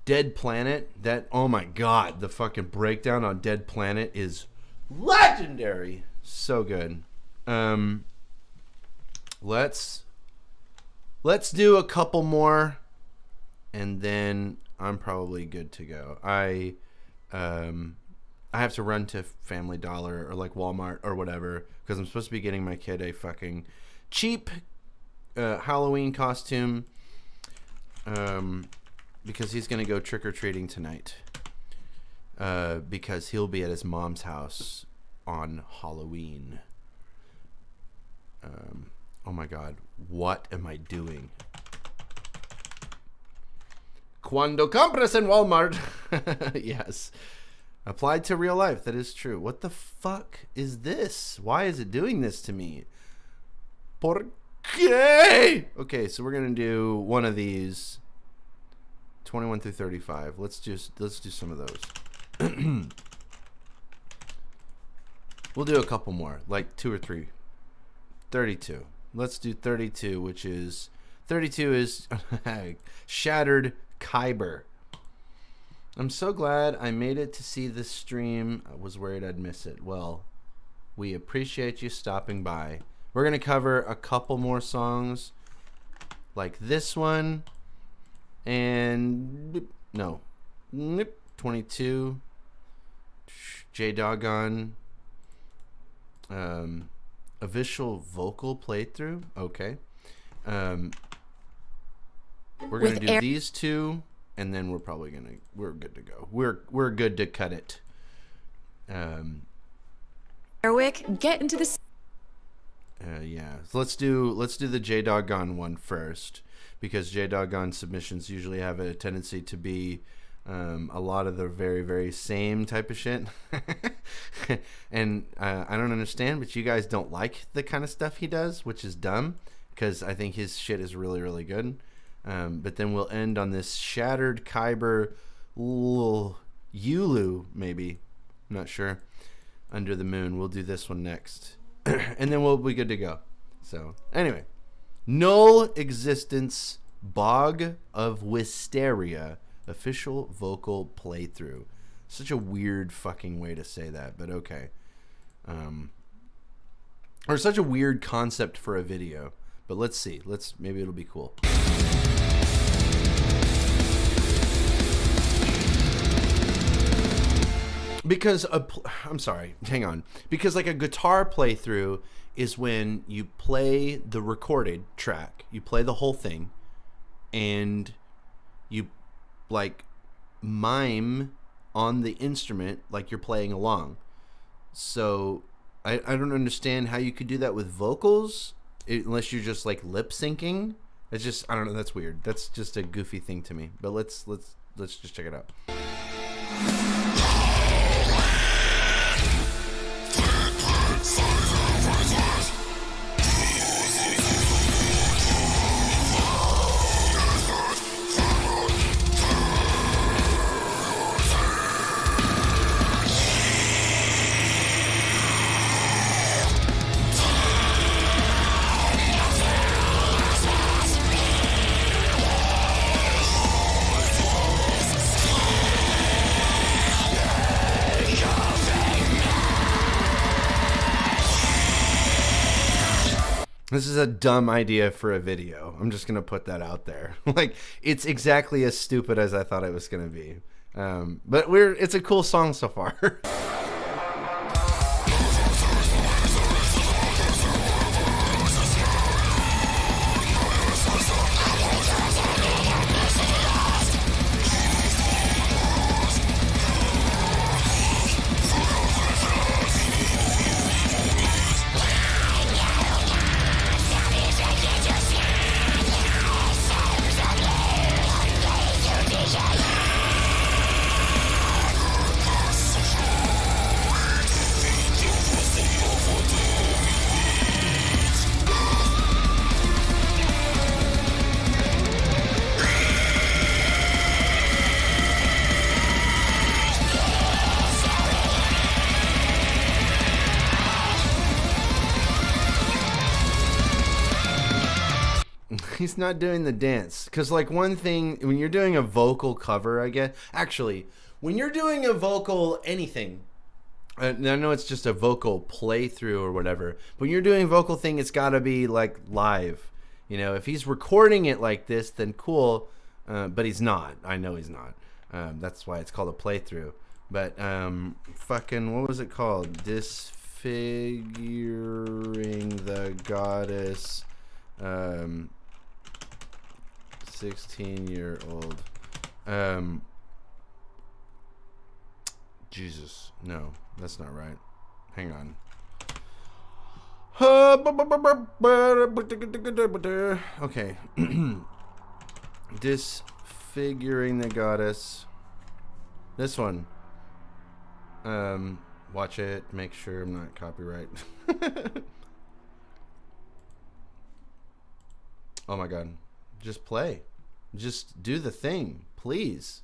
A: Dead Planet. That, oh my god, the fucking breakdown on Dead Planet is legendary. So good. Let's do a couple more, and then I'm probably good to go. I have to run to Family Dollar or like Walmart or whatever, because I'm supposed to be getting my kid a fucking cheap Halloween costume, because he's gonna go trick-or-treating tonight, because he'll be at his mom's house on Halloween. Oh my god, what am I doing? Cuando compras en Walmart. Yes. Applied to real life, that is true. What the fuck is this? Why is it doing this to me? ¿Por qué? Okay, so we're gonna do one of these. 21 through 35. Let's do some of those. We'll do a couple more, like 2 or 3. 32. Let's do 32, which is 32 is Shattered Kyber. I'm so glad I made it to see this stream. I was worried I'd miss it. Well, we appreciate you stopping by. We're going to cover a couple more songs like this one. And no. 22. J-Doggone. A visual vocal playthrough. Okay. We're going to do these two. And then we're good to go. We're good to cut it.
D: Erwick, get into this.
A: Yeah. So let's do the J-Doggone one first, because J-Doggone submissions usually have a tendency to be a lot of the very, very same type of shit. And I don't understand, but you guys don't like the kind of stuff he does, which is dumb, because I think his shit is really, really good. But then we'll end on this Shattered Kyber Ilulu, maybe. I'm not sure. Under the Moon. We'll do this one next. And then we'll be good to go. So, anyway. Null Existence Bog of Wisteria official vocal playthrough. Such a weird fucking way to say that, but okay. Or such a weird concept for a video. But let's see. Maybe it'll be cool. Because I'm sorry, hang on. Because like a guitar playthrough is when you play the recorded track, you play the whole thing, and you like mime on the instrument like you're playing along. So I don't understand how you could do that with vocals unless you're just like lip syncing. It's just, I don't know, that's weird. That's just a goofy thing to me. But let's just check it out. This is a dumb idea for a video. I'm just going to put that out there. Like, it's exactly as stupid as I thought it was going to be. But it's a cool song so far. He's not doing the dance. Because, like, one thing, when you're doing a vocal cover, I guess, actually, when you're doing a vocal anything, and I know it's just a vocal playthrough or whatever, but when you're doing a vocal thing, it's got to be, like, live. You know, if he's recording it like this, then cool, but he's not. I know he's not. That's why it's called a playthrough. But, fucking, what was it called? Disfiguring the Goddess, 16-year-old. Jesus, no, that's not right. Hang on. Okay. Disfiguring the Goddess. This one. Watch it. Make sure I'm not copyright. Oh my God. Just play. Just do the thing, please.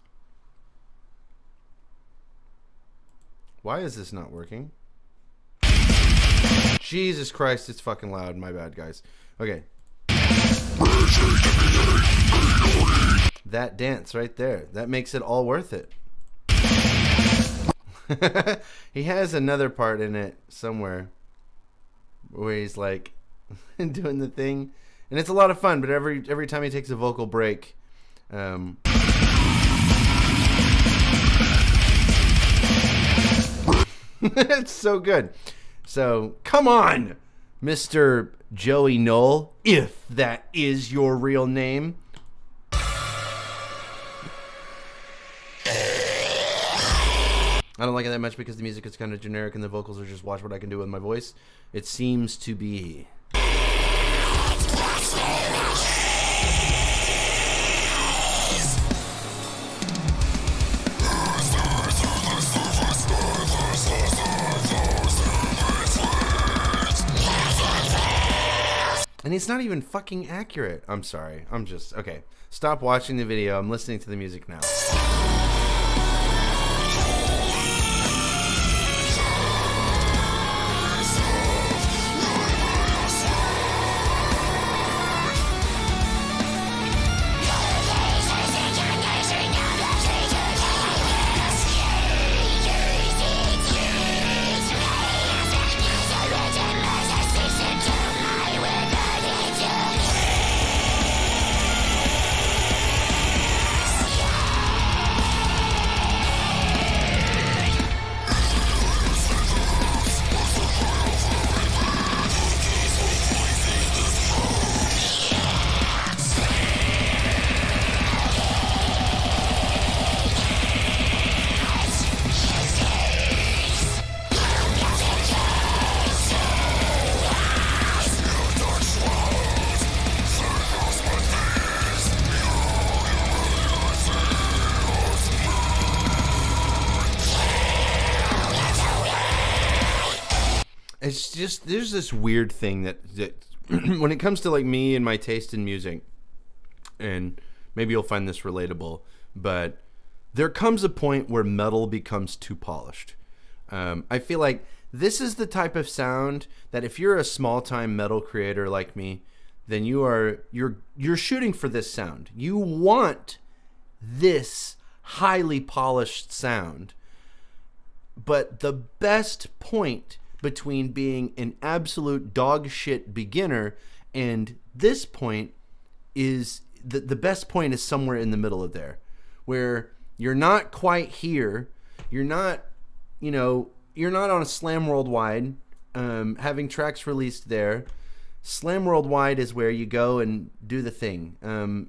A: Why is this not working? Jesus Christ, it's fucking loud. My bad, guys. Okay. That dance right there. That makes it all worth it. He has another part in it somewhere where he's like doing the thing. And it's a lot of fun, but every time he takes a vocal break, it's so good. So, come on, Mr. Joey Null, if that is your real name. I don't like it that much because the music is kind of generic and the vocals are just watch what I can do with my voice. It seems to be. And it's not even fucking accurate. I'm sorry. I'm just... Okay. Stop watching the video. I'm listening to the music now. it's just, there's this weird thing that when it comes to like me and my taste in music, and maybe you'll find this relatable, but there comes a point where metal becomes too polished. I feel like this is the type of sound that if you're a small-time metal creator like me, then you're shooting for this sound. You want this highly polished sound. But the best point between being an absolute dog shit beginner and this point is the best point is somewhere in the middle of there, where you're not quite here. You're not, you're not on a Slam Worldwide, having tracks released there. Slam Worldwide is where you go and do the thing.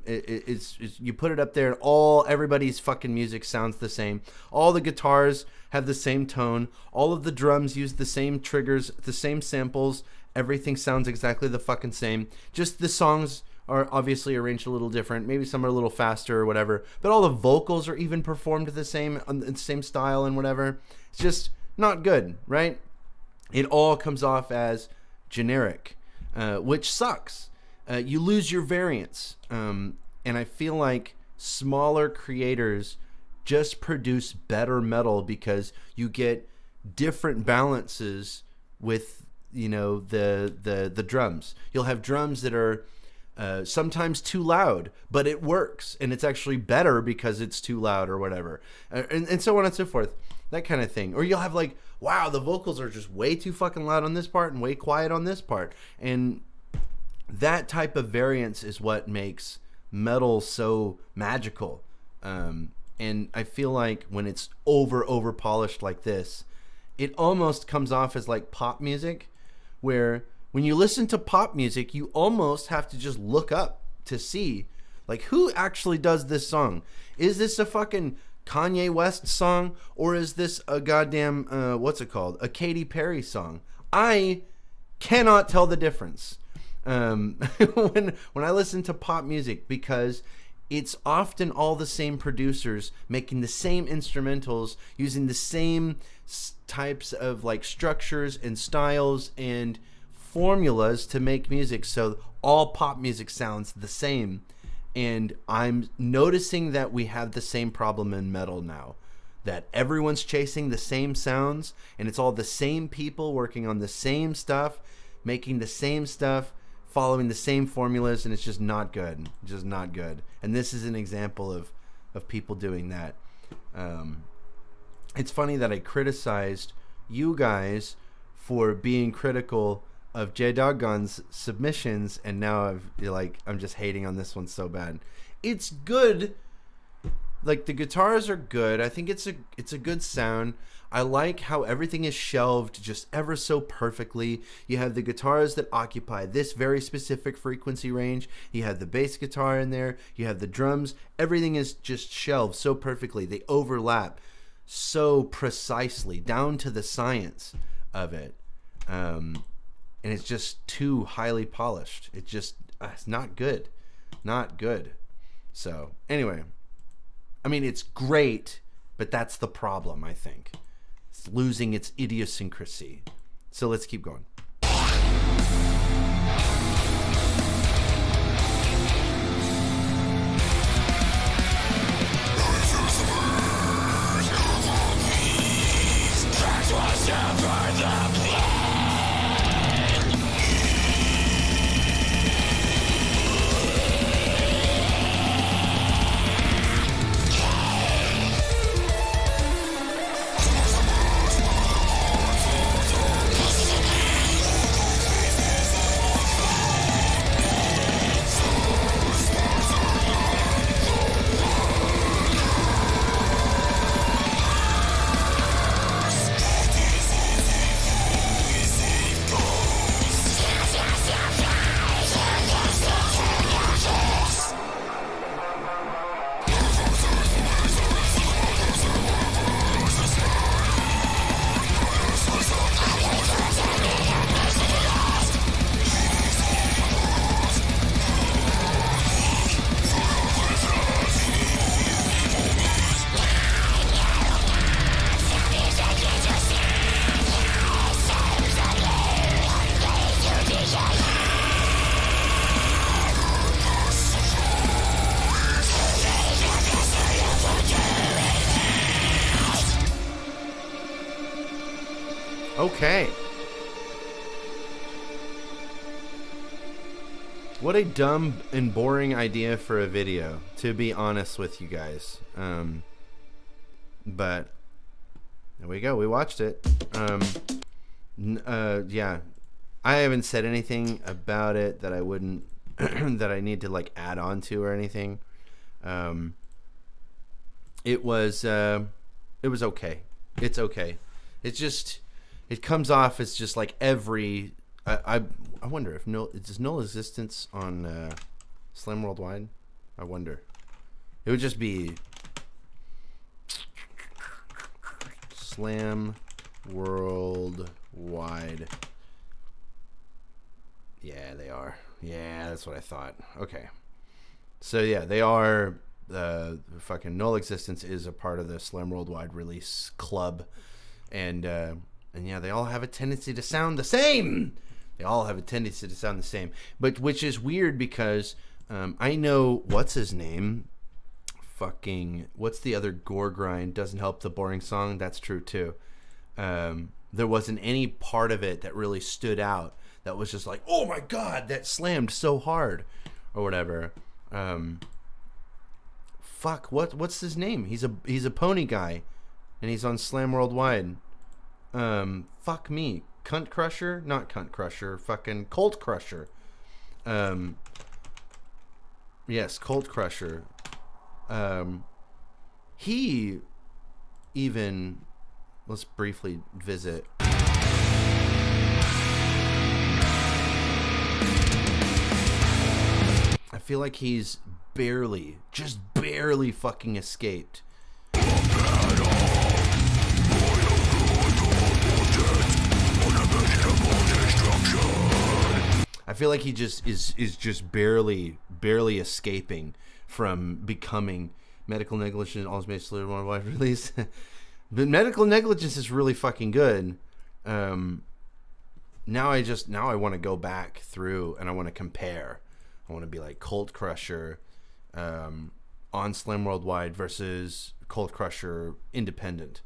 A: It's you put it up there, and everybody's fucking music sounds the same. All the guitars have the same tone. All of the drums use the same triggers, the same samples. Everything sounds exactly the fucking same. Just the songs are obviously arranged a little different. Maybe some are a little faster or whatever. But all the vocals are even performed the same, in the same style and whatever. It's just not good, right? It all comes off as generic. Which sucks. You lose your variance. And I feel like smaller creators just produce better metal because you get different balances with, the drums. You'll have drums that are sometimes too loud, but it works. And it's actually better because it's too loud or whatever. And so on and so forth. That kind of thing. Or you'll have like, wow, the vocals are just way too fucking loud on this part and way quiet on this part. And that type of variance is what makes metal so magical. And I feel like when it's over polished like this, it almost comes off as like pop music, where when you listen to pop music, you almost have to just look up to see like who actually does this song. Is this a fucking Kanye West song, or is this a goddamn a Katy Perry song? I cannot tell the difference when I listen to pop music, because it's often all the same producers making the same instrumentals, using the same types of like structures and styles and formulas to make music, so all pop music sounds the same. And I'm noticing that we have the same problem in metal now, that everyone's chasing the same sounds, and it's all the same people working on the same stuff, making the same stuff, following the same formulas, and it's just not good. Just not good. And this is an example of people doing that. It's funny that I criticized you guys for being critical of J-Doggon's submissions, and now I'm just hating on this one so bad. It's good. Like, the guitars are good. I think it's a good sound. I like how everything is shelved just ever so perfectly. You have the guitars that occupy this very specific frequency range. You have the bass guitar in there. You have the drums. Everything is just shelved so perfectly. They overlap so precisely, down to the science of it. And it's just too highly polished. It just, it's not good. Not good. So, anyway. I mean, it's great, but that's the problem, I think. It's losing its idiosyncrasy. So let's keep going. Okay. What a dumb and boring idea for a video, to be honest with you guys. But there we go. We watched it. Yeah. I haven't said anything about it that I wouldn't that I need to like add on to or anything. It was okay. It's okay. It's just, it comes off as just like every. I wonder if does Null Existence on Slam Worldwide? I wonder. It would just be Slam Worldwide. Yeah, they are. Yeah, that's what I thought. Okay. So yeah, they are. Fucking Null Existence is a part of the Slam Worldwide release club, and yeah, they all have a tendency to sound the same. They all have a tendency to sound the same, but which is weird because I know what's his name. Fucking what's the other gore grind? Doesn't help the boring song. That's true too. There wasn't any part of it that really stood out. That was just like, oh my god, that slammed so hard, or whatever. Fuck, what's his name? He's a pony guy, and he's on Slam Worldwide. Fuck me. Cunt Crusher? Not Cunt Crusher. Fucking Colt Crusher. Yes, Colt Crusher. He even... Let's briefly visit. I feel like he's just barely fucking escaped. I feel like he just is just barely escaping from becoming medical negligence. Always made Slither one wife release, but medical negligence is really fucking good. Now I want to go back through and I want to compare. I want to be like Colt Crusher on Slam Worldwide versus Colt Crusher independent.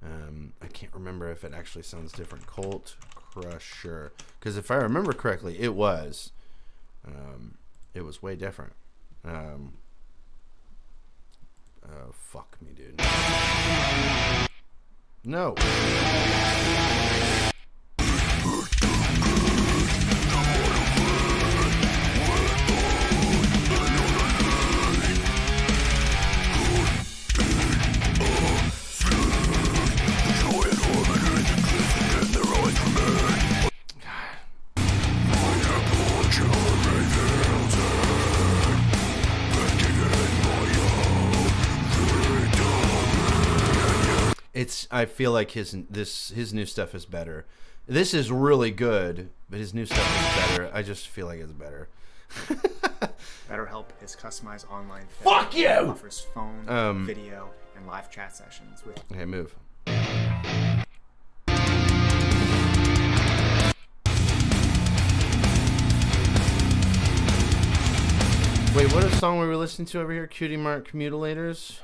A: I can't remember if it actually sounds different. Colt Crusher, because if I remember correctly, it was way different. Fuck me, dude. No. I feel like his new stuff is better. This is really good, but his new stuff is better. I just feel like it's better.
E: BetterHelp is customized online therapy.
A: Fuck you!
E: Offers phone, video, and live chat sessions with.
A: Okay, move. Wait, what song were we listening to over here? Cutie Mark Mutilators.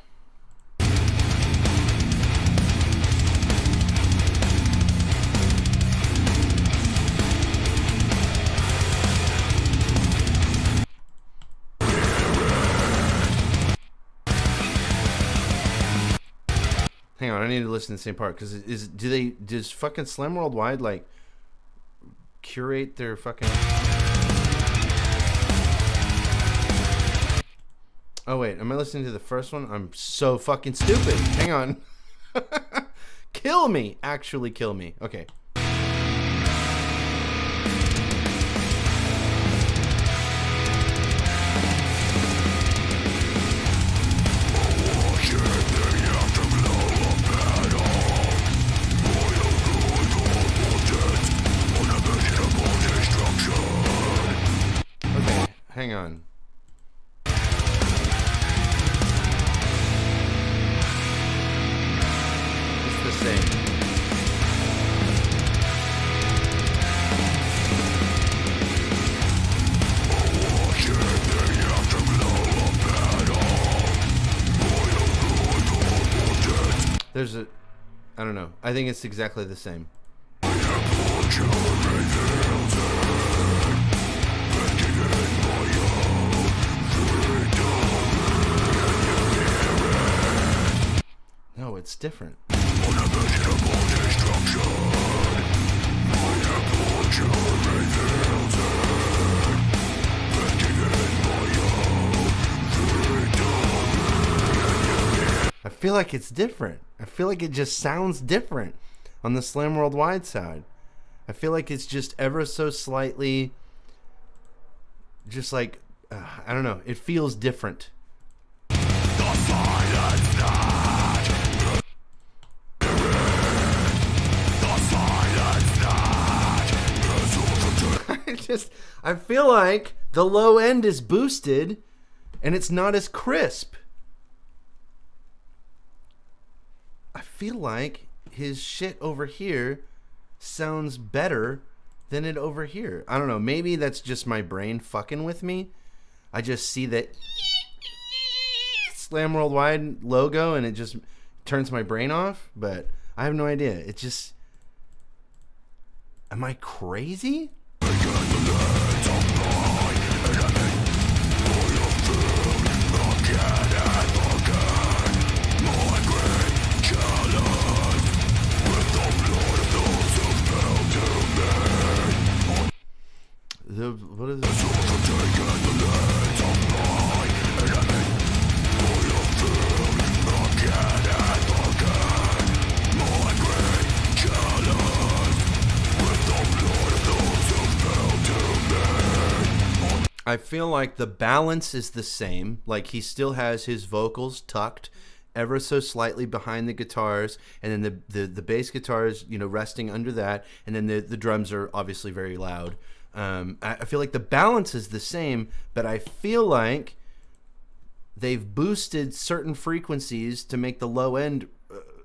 A: Hang on, I need to listen to the same part because does fucking Slam Worldwide like curate their fucking? Oh wait, am I listening to the first one? I'm so fucking stupid. Hang on. Kill me, actually kill me. Okay. Hang on. It's the same. There's a... I don't know. I think it's exactly the same. No, it's different. I feel like it's different. I feel like it just sounds different on the Slam Worldwide side. I feel like it's just ever so slightly, just like, I don't know. It feels different. I feel like the low end is boosted and it's not as crisp. I feel like his shit over here sounds better than it over here. I don't know. Maybe that's just my brain fucking with me. I just see that Slam Worldwide logo and it just turns my brain off. But I have no idea. It just... Am I crazy? What is this? I feel like the balance is the same. Like he still has his vocals tucked ever so slightly behind the guitars, and then the bass guitar is, you know, resting under that, and then the drums are obviously very loud. I feel like the balance is the same, but I feel like they've boosted certain frequencies to make the low end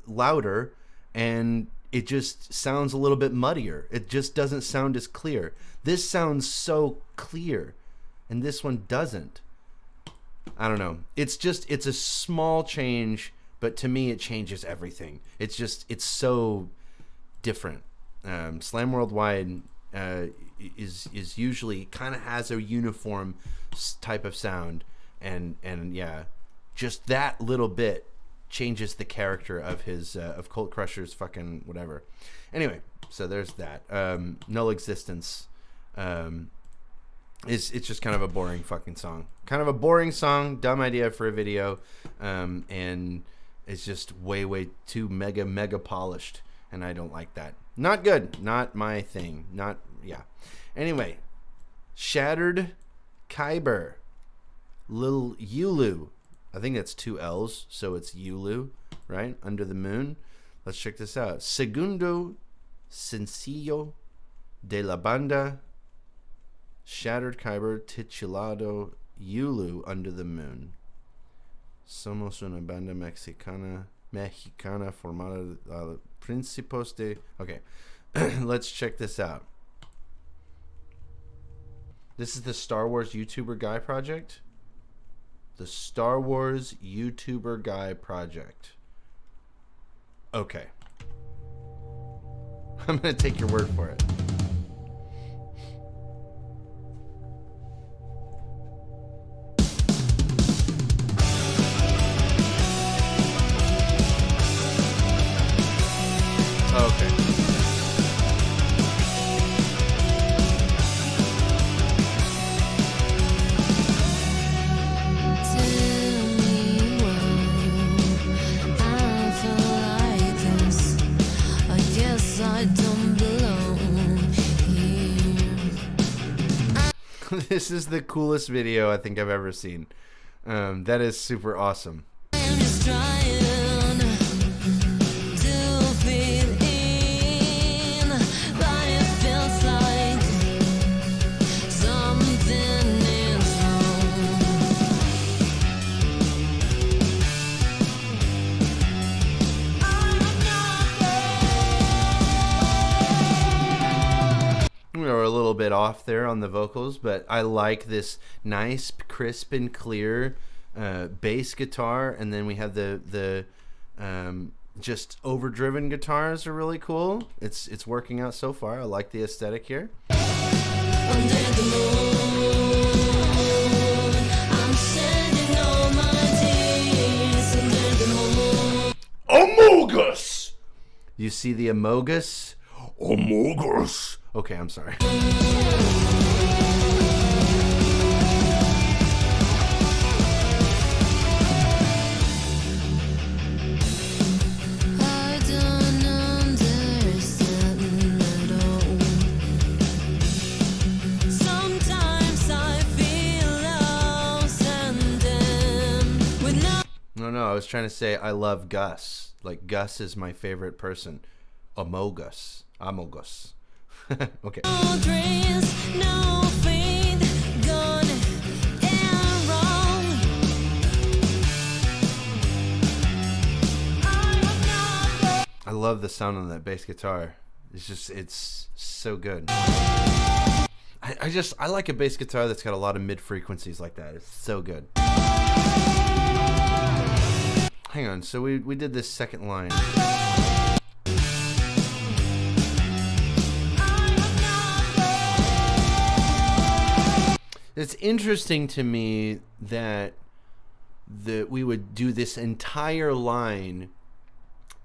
A: louder, and it just sounds a little bit muddier. It just doesn't sound as clear. This sounds so clear, and this one doesn't. I don't know. It's a small change, but to me it changes everything. It's so different. Slam Worldwide is usually kind of has a uniform type of sound, and yeah, just that little bit changes the character of his of Colt Crusher's fucking whatever. Anyway, so there's that. Null Existence. It's just kind of a boring fucking song. Kind of a boring song, dumb idea for a video, and it's just way too mega polished, and I don't like that. Not good. Not my thing. Not, yeah. Anyway, Shattered Kyber. Lil Ilulu. I think that's 2 L's, so it's Ilulu, right? Under the Moon. Let's check this out. Segundo sencillo de la banda Shattered Kyber titulado Ilulu, Under the Moon. Somos una banda mexicana formada a principios de... Okay, let's check this out. This is the Star Wars YouTuber Guy project. The Star Wars YouTuber Guy project. Okay. I'm going to take your word for it. Okay. This is the coolest video I think I've ever seen. That is super awesome. We're a little bit off there on the vocals, but I like this nice, crisp and clear bass guitar, and then we have the just overdriven guitars are really cool. It's working out so far. I like the aesthetic here. Amogus! You see the Amogus? Amogus! Okay, I'm sorry.
F: I don't understand at all. Sometimes I feel lost and with
A: No, I was trying to say I love Gus. Like, Gus is my favorite person. Amogus. Okay.
F: no dreams, no faith, gone and wrong.
A: I love the sound on that bass guitar. It's so good. I like a bass guitar that's got a lot of mid frequencies like that. It's so good. Hang on, so we did this second line. It's interesting to me that we would do this entire line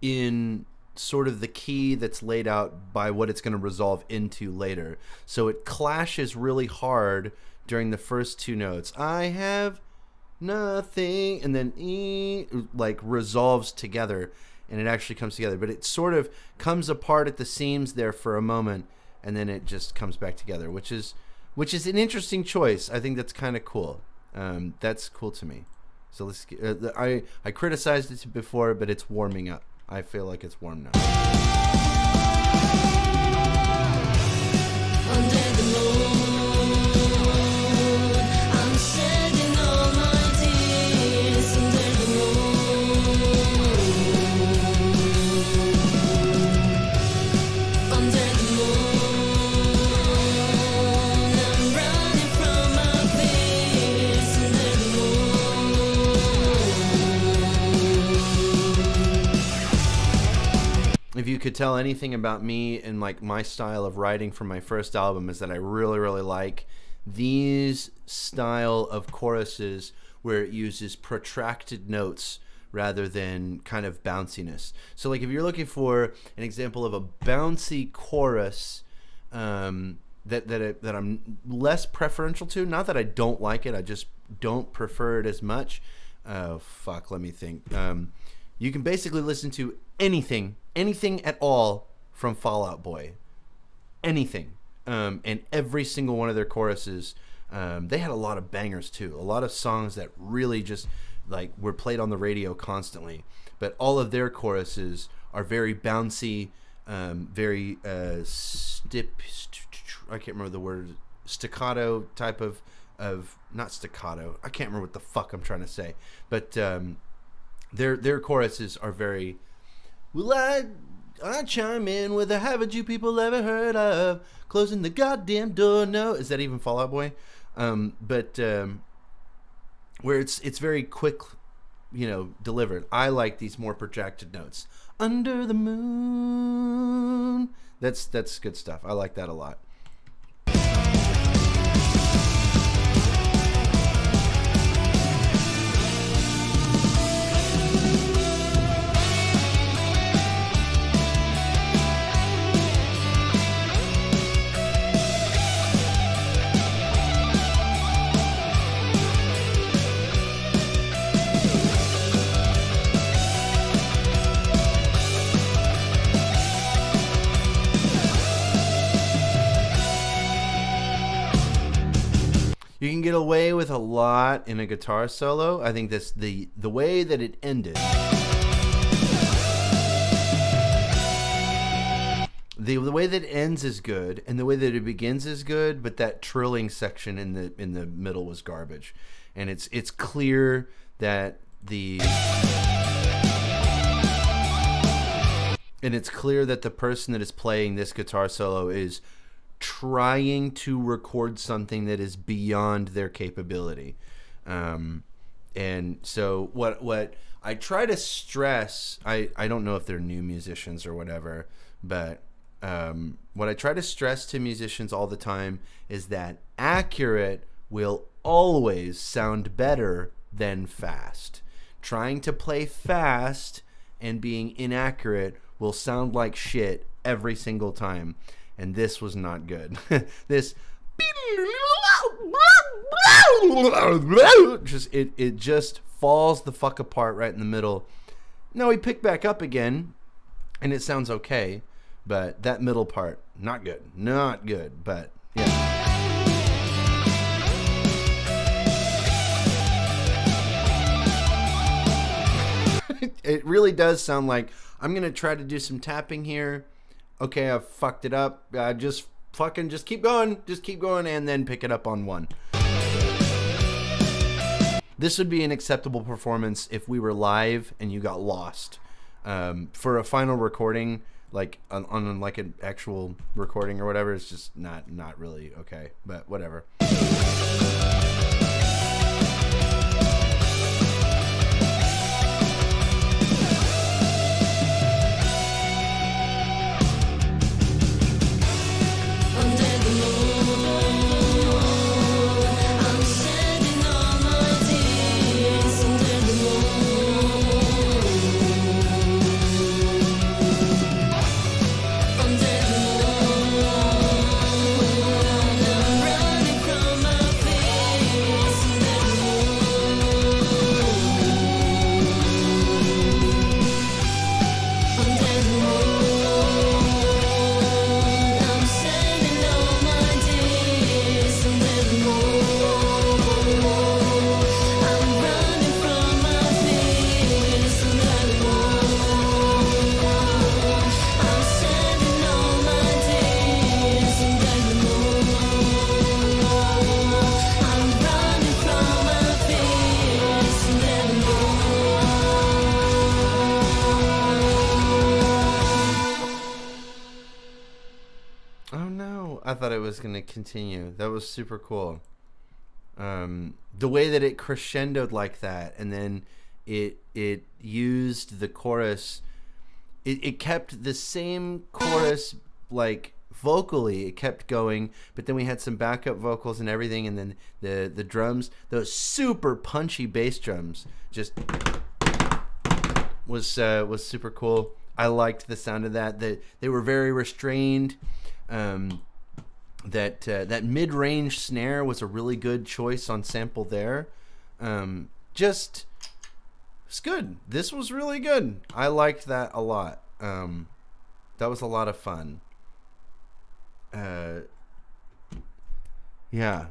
A: in sort of the key that's laid out by what it's going to resolve into later. So it clashes really hard during the first two notes. I have nothing, and then E like resolves together, and it actually comes together. But it sort of comes apart at the seams there for a moment, and then it just comes back together, which is an interesting choice. I think that's kind of cool. That's cool to me. So let's. I criticized it before, but it's warming up. I feel like it's warm now.
F: Under the moon, I'm shedding all my tears under the moon. Under the moon, I'm running from my fears under the moon.
A: If you could tell anything about me and like my style of writing from my first album, is that I really, really like these style of choruses where it uses protracted notes rather than kind of bounciness. So like if you're looking for an example of a bouncy chorus that I'm less preferential to, not that I don't like it, I just don't prefer it as much. Oh fuck, let me think. You can basically listen to anything at all from Fall Out Boy. Anything. And every single one of their choruses, they had a lot of bangers too. A lot of songs that really just like were played on the radio constantly. But all of their choruses are very bouncy, very I can't remember the word, staccato type of not staccato. I can't remember what the fuck I'm trying to say. But their choruses are very, well, I chime in with a haven't you people ever heard of closing the goddamn door? No, is that even Fall Out Boy? But where it's very quick, delivered. I like these more projected notes. Under the moon. That's good stuff. I like that a lot. You can get away with a lot in a guitar solo. I think that's the way that it ended. The way that it ends is good, and the way that it begins is good, but that trilling section in the middle was garbage. And it's clear that the person that is playing this guitar solo is trying to record something that is beyond their capability. And so what I try to stress, I don't know if they're new musicians or whatever, but what I try to stress to musicians all the time is that accurate will always sound better than fast. Trying to play fast and being inaccurate will sound like shit every single time. And this was not good. This it just falls the fuck apart right in the middle. No, he picked back up again and it sounds okay, but that middle part, not good. Not good, but yeah. It really does sound like I'm going to try to do some tapping here. Okay, I fucked it up. Just keep going. Just keep going and then pick it up on one. This would be an acceptable performance if we were live and you got lost. For a final recording, like on like an actual recording or whatever, it's just not really okay. But whatever. I thought it was going to continue. That was super cool. The way that it crescendoed like that, and then it used the chorus. It kept the same chorus, like vocally. It kept going, but then we had some backup vocals and everything, and then the drums, those super punchy bass drums, just was super cool. I liked the sound of that. They were very restrained. That mid-range snare was a really good choice on sample there. It's good. This was really good. I liked that a lot. That was a lot of fun. Yeah.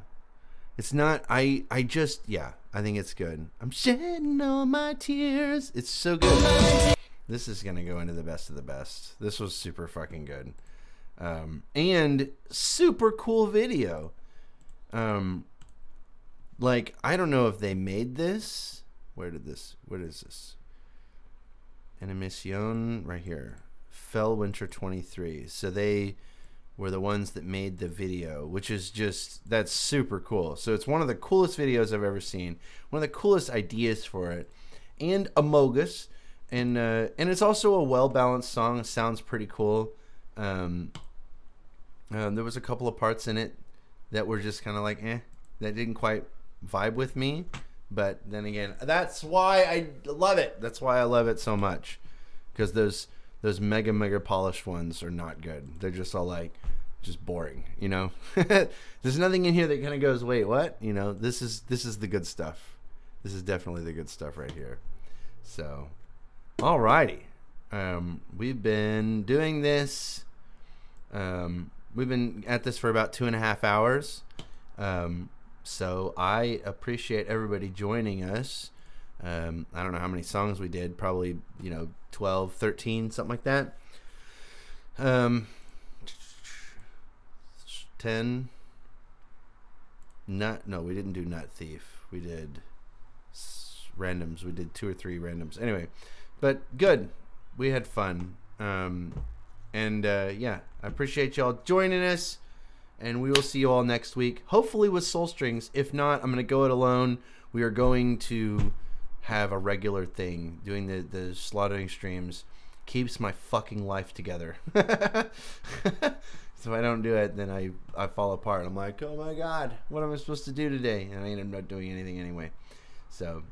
A: It's not, I think it's good. I'm shedding all my tears. It's so good. This is going to go into the best of the best. This was super fucking good. And super cool video. Like, I don't know if they made this. What is this? Animation right here. Fell Winter 23. So they were the ones that made the video, which is just, that's super cool. So it's one of the coolest videos I've ever seen. One of the coolest ideas for it. And Amogus. And it's also a well-balanced song. It sounds pretty cool. There was a couple of parts in it that were just kind of like, that didn't quite vibe with me. But then again, that's why I love it. That's why I love it so much. Because those mega polished ones are not good. They're just all like, just boring, you know? There's nothing in here that kind of goes, wait, what? You know, this is the good stuff. This is definitely the good stuff right here. So, alrighty. We've been doing this. We've been at this for about 2.5 hours. So I appreciate everybody joining us. I don't know how many songs we did. Probably, 12, 13, something like that. 10. No, we didn't do Nut Thief. We did randoms. We did 2 or 3 randoms. Anyway, but good. We had fun. I appreciate y'all joining us. And we will see you all next week, hopefully with Soul Strings. If not, I'm going to go it alone. We are going to have a regular thing. Doing the slaughtering streams keeps my fucking life together. So if I don't do it, then I fall apart. I'm like, oh my god, what am I supposed to do today? And I end up not doing anything anyway. So,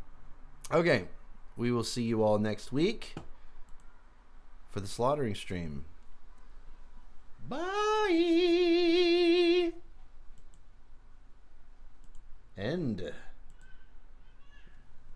A: okay. We will see you all next week for the slaughtering stream. Bye. End.